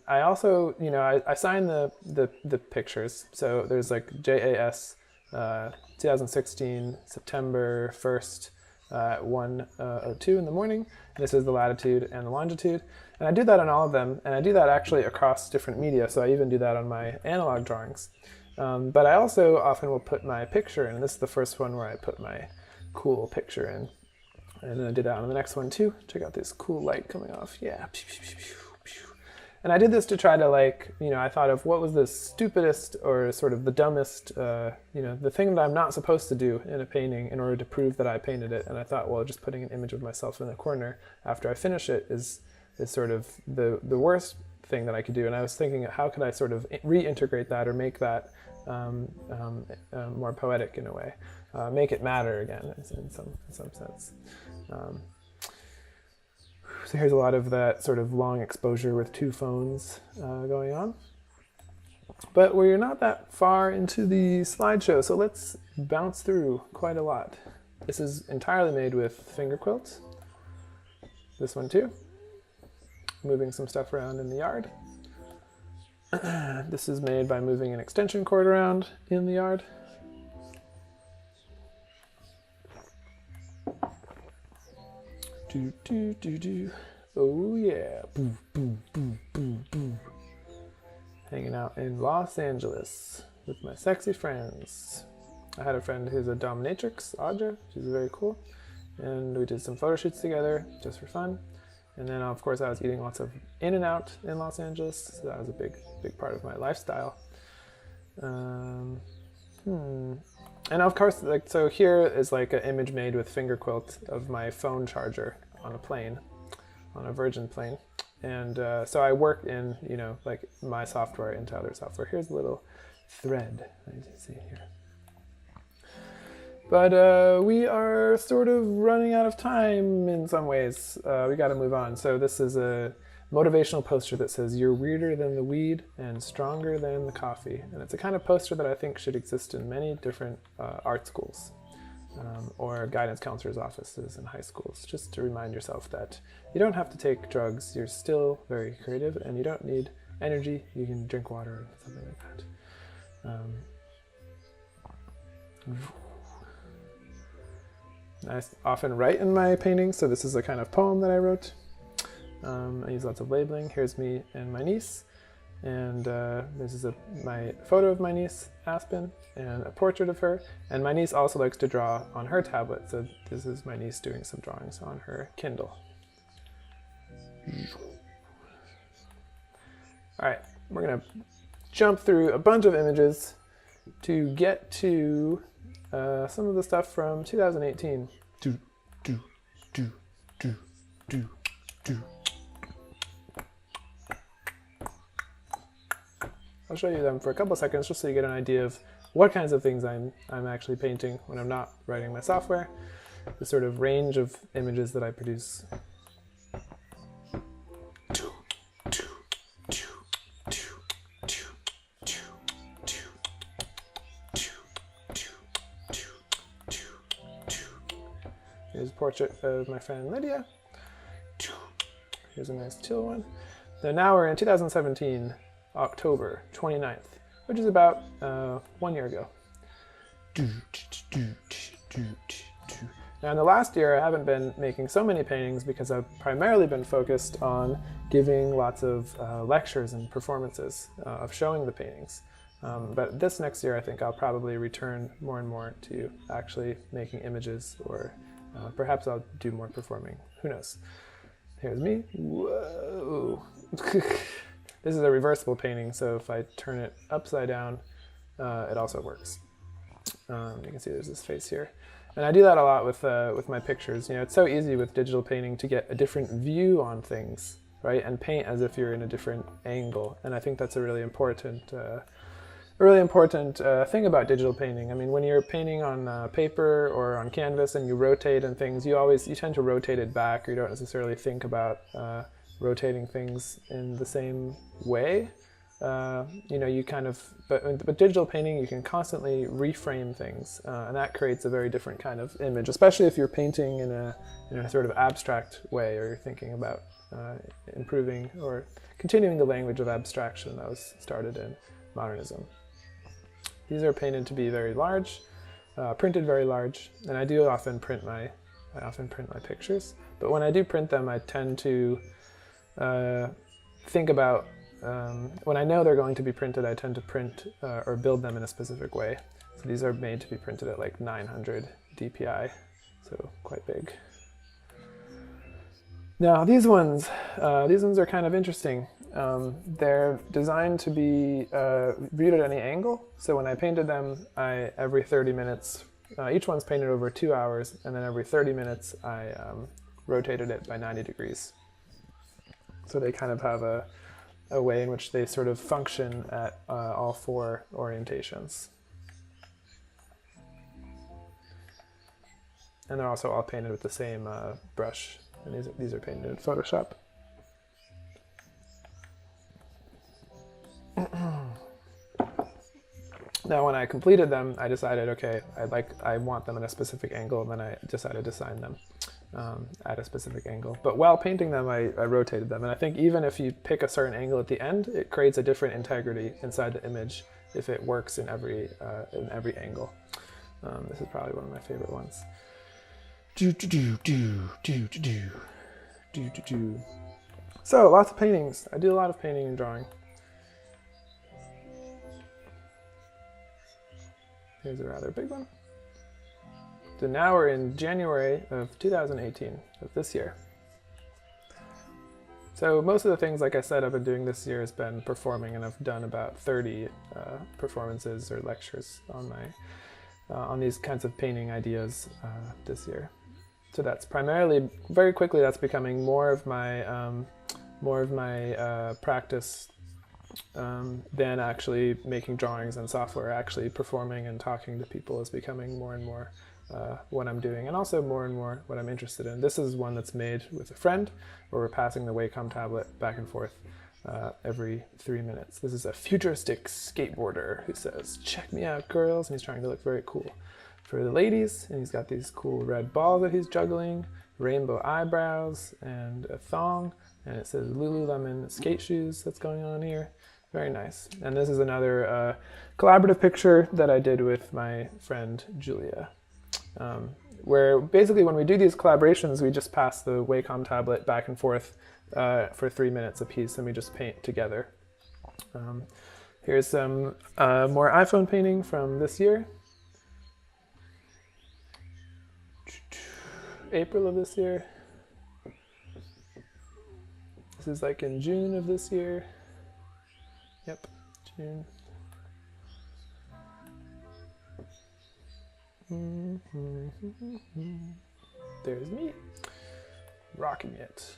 I also, you know, I signed the pictures. So there's like JAS 2016, September 1st at 1:02 in the morning. And this is the latitude and the longitude. And I do that on all of them. And I do that actually across different media. So I even do that on my analog drawings. But I also often will put my picture in. And this is the first one where I put my cool picture in. And then I did that on the next one too. Check out this cool light coming off. Yeah. And I did this to try to, like, you know, I thought of what was the stupidest or sort of the dumbest, you know, the thing that I'm not supposed to do in a painting in order to prove that I painted it. And I thought, well, just putting an image of myself in the corner after I finish it is sort of the worst thing that I could do. And I was thinking, how could I sort of reintegrate that or make that more poetic in a way, make it matter again in some sense. So here's a lot of that sort of long exposure with two phones going on. But we're not that far into the slideshow, so let's bounce through quite a lot. This is entirely made with finger quilts. This one too. Moving some stuff around in the yard. This is made by moving an extension cord around in the yard. Do, do, do, do. Oh yeah. Boo, boo, boo, boo, boo. Hanging out in Los Angeles with my sexy friends. I had a friend who's a dominatrix, Audra. She's very cool. And we did some photo shoots together just for fun. And then of course I was eating lots of In-N-Out in Los Angeles. So that was a big part of my lifestyle. And of course, like, so here is like an image made with finger quilt of my phone charger on a plane, on a Virgin plane. And so I worked in, you know, like my software into other software. Here's a little thread, as you see here. But we are sort of running out of time in some ways. We got to move on. So this is a motivational poster that says, "You're weirder than the weed and stronger than the coffee." And it's a kind of poster that I think should exist in many different art schools or guidance counselors' offices in high schools, just to remind yourself that you don't have to take drugs. You're still very creative and you don't need energy. You can drink water or something like that. I often write in my paintings, so this is a kind of poem that I wrote. I use lots of labeling. Here's me and my niece, and this is my photo of my niece, Aspen, and a portrait of her. And my niece also likes to draw on her tablet, so this is my niece doing some drawings on her Kindle. All right, we're gonna jump through a bunch of images to get to some of the stuff from 2018. I'll show you them for a couple of seconds just so you get an idea of what kinds of things I'm actually painting when I'm not writing my software, the sort of range of images that I produce. Here's a portrait of my friend Lydia. Here's a nice teal one. So now we're in 2017, October 29th, which is about 1 year ago. Now in the last year, I haven't been making so many paintings because I've primarily been focused on giving lots of lectures and performances of showing the paintings. But this next year, I think I'll probably return more and more to actually making images, or perhaps I'll do more performing. Who knows? Here's me. Whoa! This is a reversible painting, so if I turn it upside down, it also works. You can see there's this face here. And I do that a lot with my pictures. You know, it's so easy with digital painting to get a different view on things, right? And paint as if you're in a different angle. And I think that's a really important thing about digital painting. I mean, when you're painting on paper or on canvas and you rotate and things, you tend to rotate it back, or you don't necessarily think about rotating things in the same way. You know, you kind of, but digital painting, you can constantly reframe things, and that creates a very different kind of image, especially if you're painting in a sort of abstract way, or you're thinking about improving or continuing the language of abstraction that was started in modernism. These are painted to be very large, printed very large, and I do often print my pictures. But when I do print them, I tend to think about, when I know they're going to be printed, I tend to print or build them in a specific way. So these are made to be printed at like 900 DPI, so quite big. Now these ones are kind of interesting. They're designed to be viewed at any angle. So when I painted them, every 30 minutes, each one's painted over 2 hours, and then every 30 minutes I rotated it by 90 degrees. So they kind of have a way in which they sort of function at all four orientations. And they're also all painted with the same brush, and these are painted in Photoshop. Now when I completed them, I decided, okay, I want them at a specific angle, and then I decided to sign them at a specific angle. But while painting them, I rotated them, and I think even if you pick a certain angle at the end, it creates a different integrity inside the image if it works in every angle. This is probably one of my favorite ones. So lots of paintings. I do a lot of painting and drawing. Here's a rather big one. So now we're in January of 2018, of this year. So most of the things, like I said, I've been doing this year has been performing, and I've done about 30 performances or lectures on on these kinds of painting ideas this year. So that's primarily, very quickly, that's becoming more of my practice than actually making drawings and software. Actually performing and talking to people is becoming more and more what I'm doing, and also more and more what I'm interested in. This is one that's made with a friend, where we're passing the Wacom tablet back and forth every 3 minutes. This is a futuristic skateboarder who says, "Check me out, girls," and he's trying to look very cool for the ladies, and he's got these cool red balls that he's juggling, rainbow eyebrows, and a thong, and it says Lululemon skate shoes that's going on here. Very nice. And this is another collaborative picture that I did with my friend Julia, where basically when we do these collaborations, we just pass the Wacom tablet back and forth for 3 minutes apiece, and we just paint together. Here's some more iPhone painting from this year. April of this year. This is like in June of this year. Yep, June. There's me, rocking it.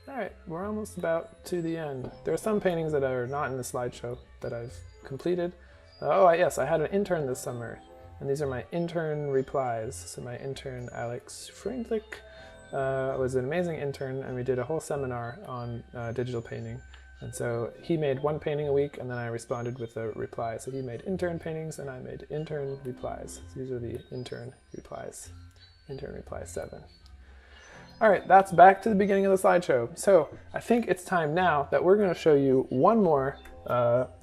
All right, we're almost about to the end. There are some paintings that are not in the slideshow that I've completed. Yes, I had an intern this summer, and these are my intern replies. So my intern, Alex Freundlich, was an amazing intern, and we did a whole seminar on digital painting. And so he made one painting a week, and then I responded with a reply. So he made intern paintings, and I made intern replies. So these are the intern replies. Intern reply 7. All right, that's back to the beginning of the slideshow. So I think it's time now that we're going to show you one more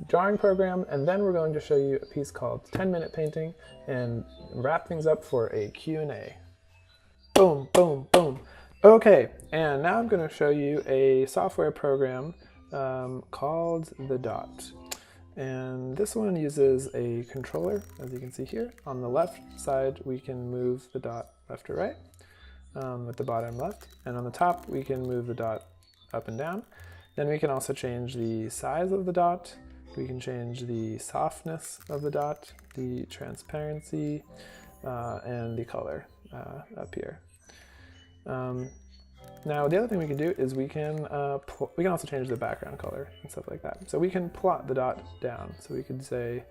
drawing program, and then we're going to show you a piece called 10-Minute Painting and wrap things up for a Q&A. Boom, boom, boom. Okay, and now I'm going to show you a software program called theDOT. And this one uses a controller, as you can see here. On the left side, we can move the dot left or right with the bottom left. And on the top, we can move the dot up and down. Then we can also change the size of the dot. We can change the softness of the dot, the transparency, and the color up here. Now the other thing we can do is we can also change the background color and stuff like that. So we can plot the dot down. So we could say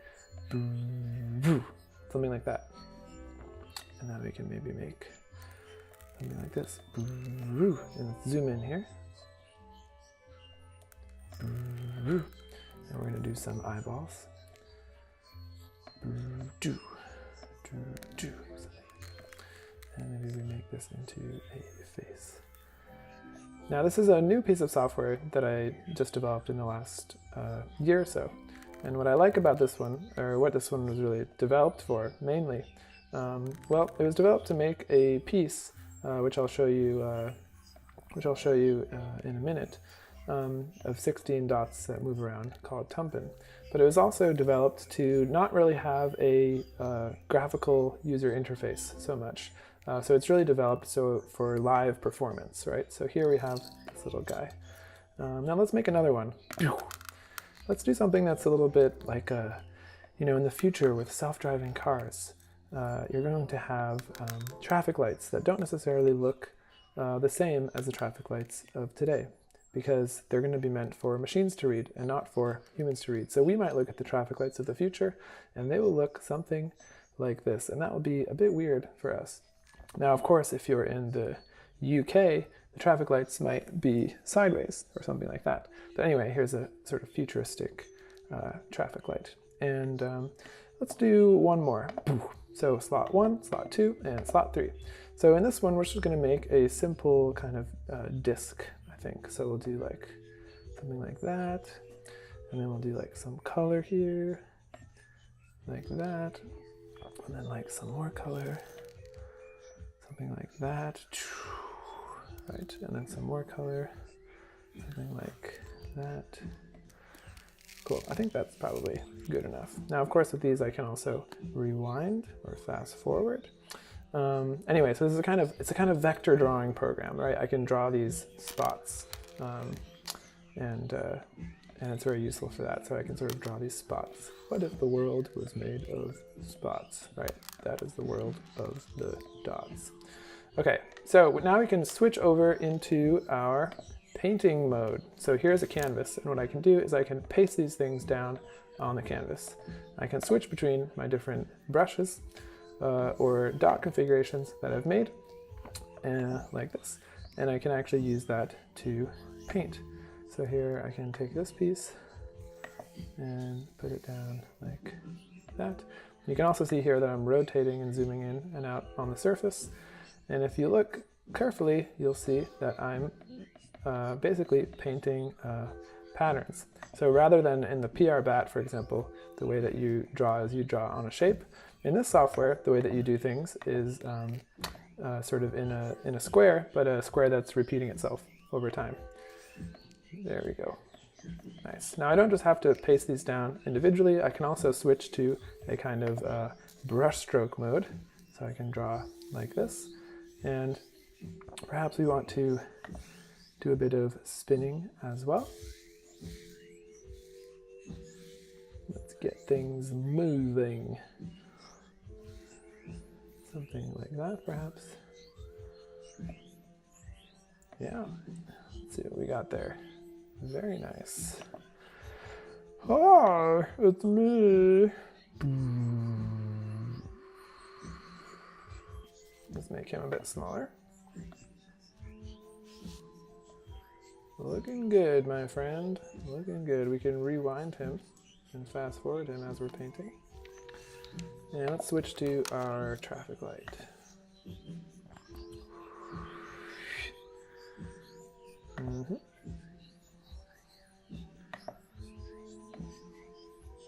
something like that. And then we can maybe make something like this. And zoom in here. And we're going to do some eyeballs. And maybe we make this into a face. Now this is a new piece of software that I just developed in the last year or so. And what I like about this one, or what this one was really developed for mainly, well, it was developed to make a piece, which I'll show you in a minute, of 16 dots that move around called Tumpin. But it was also developed to not really have a graphical user interface so much. So it's really developed for live performance, right? So here we have this little guy. Now let's make another one. Let's do something that's a little bit like, in the future with self-driving cars, you're going to have traffic lights that don't necessarily look the same as the traffic lights of today, because they're going to be meant for machines to read and not for humans to read. So we might look at the traffic lights of the future and they will look something like this, and that will be a bit weird for us. Now, of course, if you're in the UK, the traffic lights might be sideways or something like that. But anyway, here's a sort of futuristic traffic light. And let's do one more. So slot 1, slot 2, and slot 3. So in this one, we're just going to make a simple kind of disc, I think. So we'll do like something like that. And then we'll do like some color here, like that. And then like some more color. Something like that, right? And then some more color, something like that. Cool, I think that's probably good enough. Now, of course, with these, I can also rewind or fast forward. Anyway, so this is it's a kind of vector drawing program, right? I can draw these spots, and it's very useful for that. So I can sort of draw these spots. What if the world was made of spots, right? That is the world of the dots. Okay, so now we can switch over into our painting mode. So here's a canvas, and what I can do is I can paste these things down on the canvas. I can switch between my different brushes or dot configurations that I've made, like this, and I can actually use that to paint. So here I can take this piece and put it down like that. You can also see here that I'm rotating and zooming in and out on the surface. And if you look carefully, you'll see that I'm basically painting patterns. So rather than in the thePRBAT, for example, the way that you draw is you draw on a shape. In this software, the way that you do things is sort of in a square, but a square that's repeating itself over time. There we go. Nice. Now I don't just have to paste these down individually. I can also switch to a kind of brush stroke mode. So I can draw like this. And perhaps we want to do a bit of spinning as well. Let's get things moving. Something like that, perhaps. Yeah. Let's see what we got there. Very nice. Hi, it's me. Let's make him a bit smaller. Looking good, my friend. Looking good. We can rewind him and fast forward him as we're painting. And let's switch to our traffic light.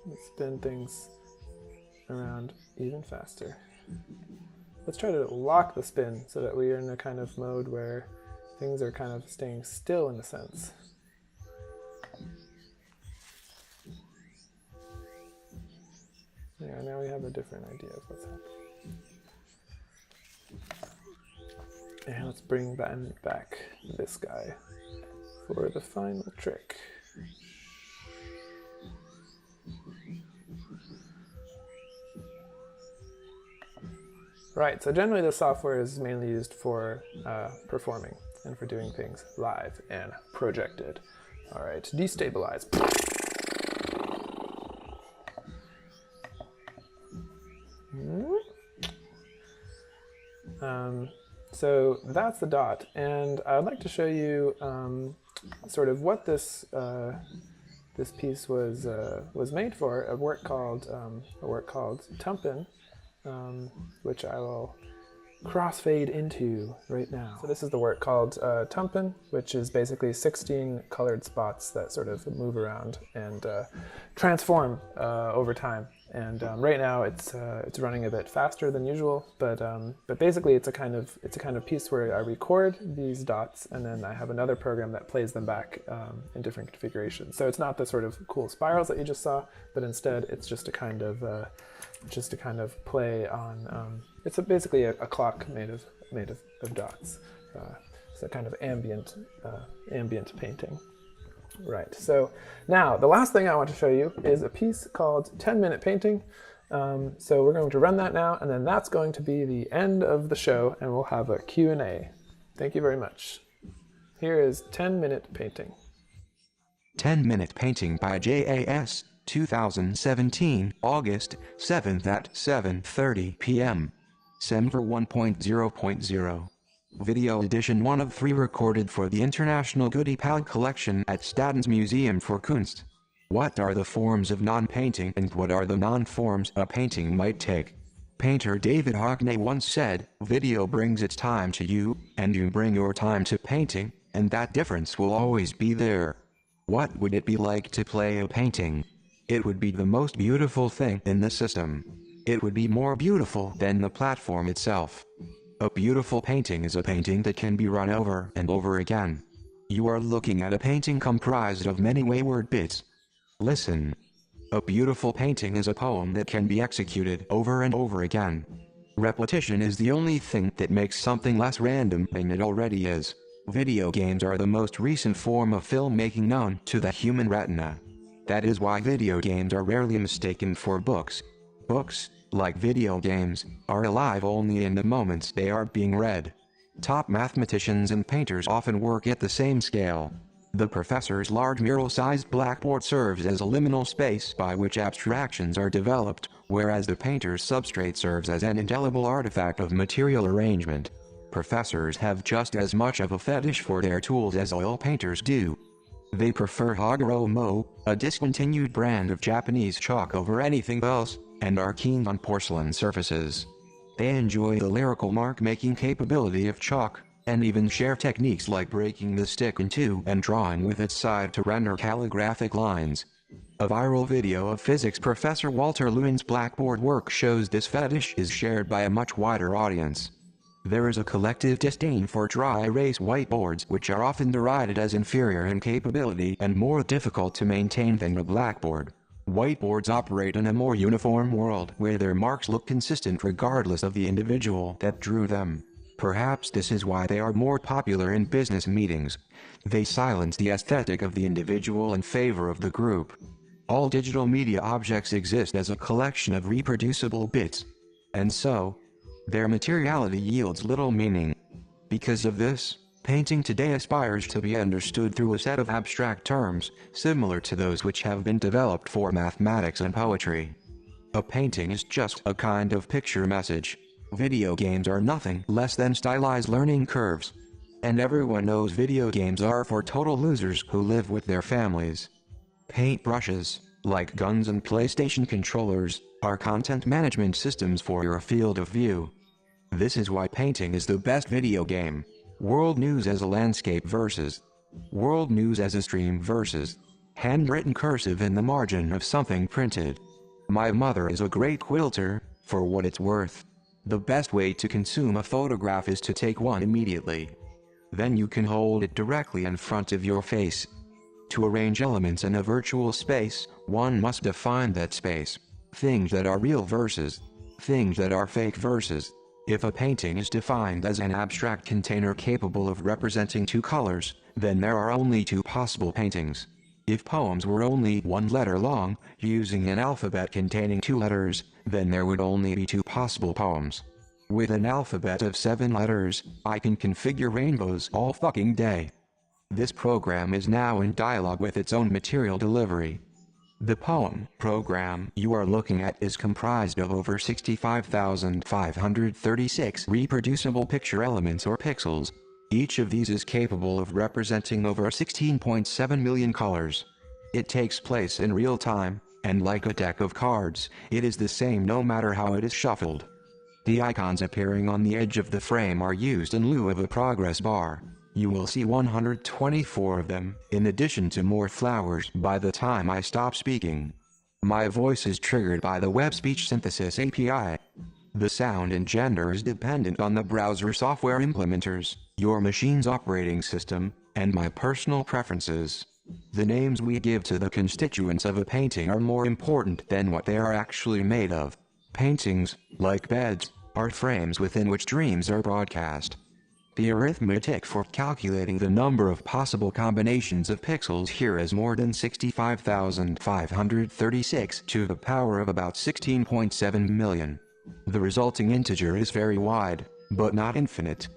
Let's spin things around even faster. Let's try to lock the spin so that we are in a kind of mode where things are kind of staying still in a sense. Yeah, now we have a different idea of what's happening. And let's bring back this guy for the final trick. Right, so generally the software is mainly used for performing and for doing things live and projected. All right, destabilize. So that's the dot, and I'd like to show you sort of what this this piece was made for. A work called Tumpin, which I will crossfade into right now. So this is the work called Tumpin, which is basically 16 colored spots that sort of move around and transform over time. And right now it's running a bit faster than usual, but basically it's a kind of piece where I record these dots and then I have another program that plays them back in different configurations. So it's not the sort of cool spirals that you just saw, but instead it's just a kind of play on. It's basically a clock made of dots. It's a kind of ambient painting. Right, so now the last thing I want to show you is a piece called 10-minute painting. So we're going to run that now, and then that's going to be the end of the show, and we'll have a Q&A. Thank you very much. Here is 10-minute painting. 10-minute painting by JAS, 2017, August 7th at 7:30 p.m. Semver 1.0.0. Video edition 1 of 3 recorded for the International Goodie Pal collection at Stadens Museum for Kunst. What are the forms of non-painting and what are the non-forms a painting might take? Painter David Hockney once said, "Video brings its time to you, and you bring your time to painting, and that difference will always be there." What would it be like to play a painting? It would be the most beautiful thing in the system. It would be more beautiful than the platform itself. A beautiful painting is a painting that can be run over and over again. You are looking at a painting comprised of many wayward bits. Listen. A beautiful painting is a poem that can be executed over and over again. Repetition is the only thing that makes something less random than it already is. Video games are the most recent form of filmmaking known to the human retina. That is why video games are rarely mistaken for books. Books, like video games, are alive only in the moments they are being read. Top mathematicians and painters often work at the same scale. The professor's large mural-sized blackboard serves as a liminal space by which abstractions are developed, whereas the painter's substrate serves as an indelible artifact of material arrangement. Professors have just as much of a fetish for their tools as oil painters do. They prefer Haguro Mo, a discontinued brand of Japanese chalk, over anything else, and are keen on porcelain surfaces. They enjoy the lyrical mark-making capability of chalk, and even share techniques like breaking the stick in two and drawing with its side to render calligraphic lines. A viral video of physics professor Walter Lewin's blackboard work shows this fetish is shared by a much wider audience. There is a collective disdain for dry erase whiteboards, which are often derided as inferior in capability and more difficult to maintain than a blackboard. Whiteboards operate in a more uniform world where their marks look consistent regardless of the individual that drew them. Perhaps this is why they are more popular in business meetings. They silence the aesthetic of the individual in favor of the group. All digital media objects exist as a collection of reproducible bits. And so, their materiality yields little meaning. Because of this, painting today aspires to be understood through a set of abstract terms, similar to those which have been developed for mathematics and poetry. A painting is just a kind of picture message. Video games are nothing less than stylized learning curves. And everyone knows video games are for total losers who live with their families. Paintbrushes, like guns and PlayStation controllers, are content management systems for your field of view. This is why painting is the best video game. World news as a landscape versus World news as a stream versus handwritten cursive in the margin of something printed. My mother is a great quilter, for what it's worth. The best way to consume a photograph is to take one immediately. Then you can hold it directly in front of your face. To arrange elements in a virtual space, one must define that space. Things that are real versus things that are fake versus. If a painting is defined as an abstract container capable of representing two colors, then there are only two possible paintings. If poems were only one letter long, using an alphabet containing two letters, then there would only be two possible poems. With an alphabet of 7 letters, I can configure rainbows all fucking day. This program is now in dialogue with its own material delivery. The poem program you are looking at is comprised of over 65,536 reproducible picture elements or pixels. Each of these is capable of representing over 16.7 million colors. It takes place in real time, and like a deck of cards, it is the same no matter how it is shuffled. The icons appearing on the edge of the frame are used in lieu of a progress bar. You will see 124 of them, in addition to more flowers by the time I stop speaking. My voice is triggered by the Web Speech Synthesis API. The sound and gender is dependent on the browser software implementers, your machine's operating system, and my personal preferences. The names we give to the constituents of a painting are more important than what they are actually made of. Paintings, like beds, are frames within which dreams are broadcast. The arithmetic for calculating the number of possible combinations of pixels here is more than 65,536 to the power of about 16.7 million. The resulting integer is very wide, but not infinite.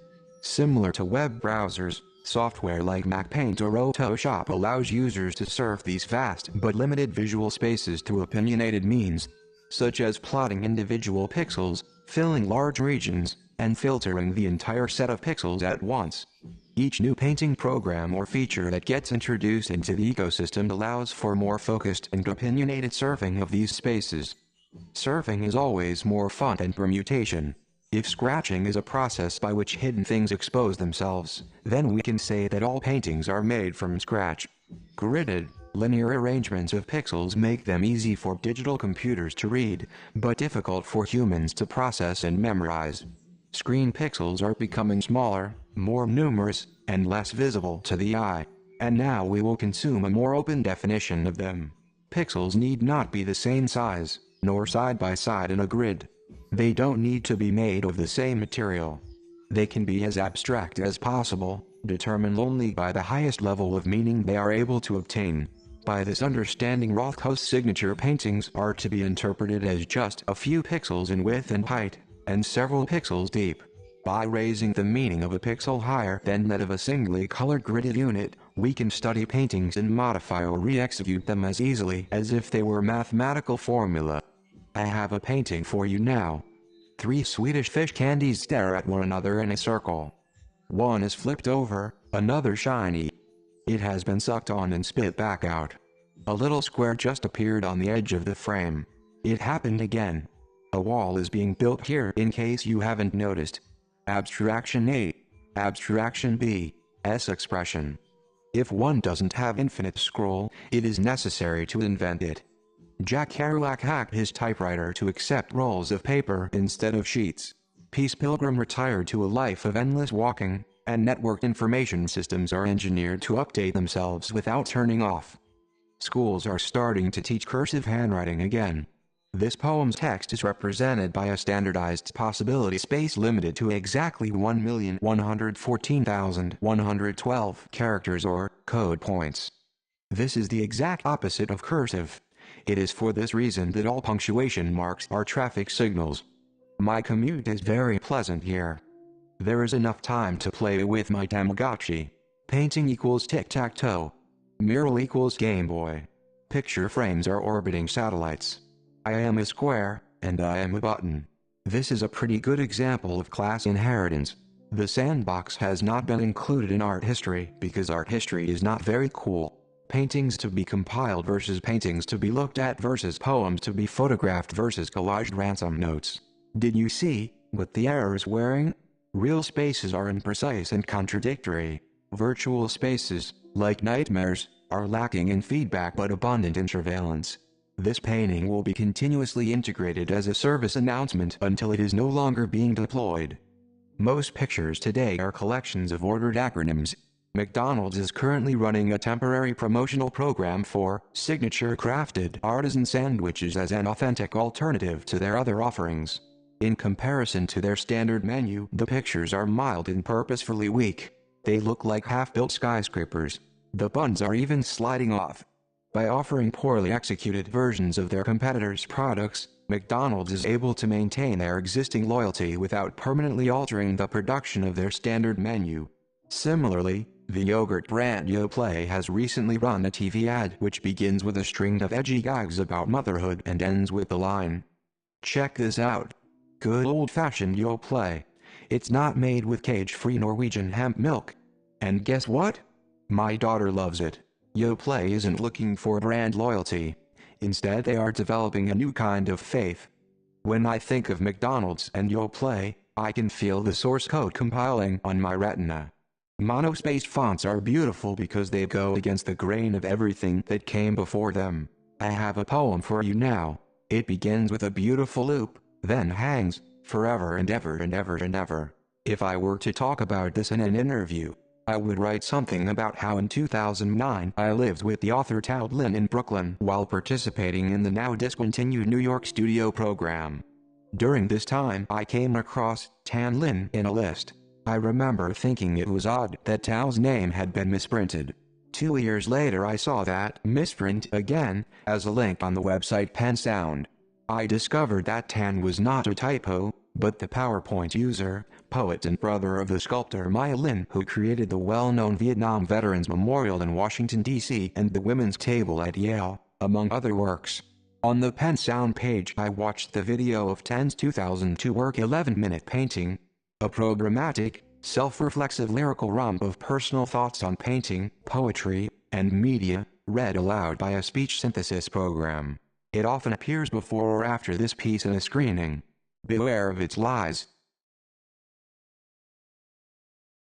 Similar to web browsers, software like NoPaint or Photoshop allows users to surf these vast but limited visual spaces through opinionated means, such as plotting individual pixels, filling large regions, and filtering the entire set of pixels at once. Each new painting program or feature that gets introduced into the ecosystem allows for more focused and opinionated surfing of these spaces. Surfing is always more fun than permutation. If scratching is a process by which hidden things expose themselves, then we can say that all paintings are made from scratch. Gridded, linear arrangements of pixels make them easy for digital computers to read, but difficult for humans to process and memorize. Screen pixels are becoming smaller, more numerous, and less visible to the eye, and now we will consume a more open definition of them. Pixels need not be the same size, nor side by side in a grid. They don't need to be made of the same material. They can be as abstract as possible, determined only by the highest level of meaning they are able to obtain. By this understanding, Rothko's signature paintings are to be interpreted as just a few pixels in width and height, and several pixels deep. By raising the meaning of a pixel higher than that of a singly colored gridded unit, we can study paintings and modify or re-execute them as easily as if they were mathematical formula. I have a painting for you now. 3 Swedish fish candies stare at one another in a circle. One is flipped over, another shiny. It has been sucked on and spit back out. A little square just appeared on the edge of the frame. It happened again. A wall is being built here in case you haven't noticed. Abstraction A. Abstraction B. S expression. If one doesn't have infinite scroll, it is necessary to invent it. Jack Kerouac hacked his typewriter to accept rolls of paper instead of sheets. Peace Pilgrim retired to a life of endless walking, and networked information systems are engineered to update themselves without turning off. Schools are starting to teach cursive handwriting again. This poem's text is represented by a standardized possibility space limited to exactly 1,114,112 characters or code points. This is the exact opposite of cursive. It is for this reason that all punctuation marks are traffic signals. My commute is very pleasant here. There is enough time to play with my Tamagotchi. Painting equals tic-tac-toe. Mural equals Game Boy. Picture frames are orbiting satellites. I am a square, and I am a button. This is a pretty good example of class inheritance. The sandbox has not been included in art history because art history is not very cool. Paintings to be compiled versus paintings to be looked at versus poems to be photographed versus collaged ransom notes. Did you see what the error is wearing? Real spaces are imprecise and contradictory. Virtual spaces, like nightmares, are lacking in feedback but abundant in surveillance. This painting will be continuously integrated as a service announcement until it is no longer being deployed. Most pictures today are collections of ordered acronyms. McDonald's is currently running a temporary promotional program for signature crafted artisan sandwiches as an authentic alternative to their other offerings. In comparison to their standard menu, the pictures are mild and purposefully weak. They look like half-built skyscrapers. The buns are even sliding off. By offering poorly executed versions of their competitors' products, McDonald's is able to maintain their existing loyalty without permanently altering the production of their standard menu. Similarly, the yogurt brand Yoplait has recently run a TV ad which begins with a string of edgy gags about motherhood and ends with the line, "Check this out. Good old-fashioned Yoplait. It's not made with cage-free Norwegian hemp milk. And guess what? My daughter loves it." Yoplait isn't looking for brand loyalty. Instead, they are developing a new kind of faith. When I think of McDonald's and Yoplait, I can feel the source code compiling on my retina. Monospaced fonts are beautiful because they go against the grain of everything that came before them. I have a poem for you now. It begins with a beautiful loop, then hangs, forever and ever and ever and ever. If I were to talk about this in an interview, I would write something about how in 2009 I lived with the author Todd Lin in Brooklyn while participating in the now discontinued New York studio program. During this time I came across Tan Lin in a list. I remember thinking it was odd that Tao's name had been misprinted. 2 years later I saw that misprint again, as a link on the website Pen Sound. I discovered that Tan was not a typo, but the PowerPoint user, poet and brother of the sculptor Maya Lin who created the well-known Vietnam Veterans Memorial in Washington, D.C. and the Women's Table at Yale, among other works. On the Pen Sound page I watched the video of Tan's 2002 work 11-minute painting, a programmatic, self-reflexive lyrical romp of personal thoughts on painting, poetry, and media, read aloud by a speech synthesis program. It often appears before or after this piece in a screening. Beware of its lies.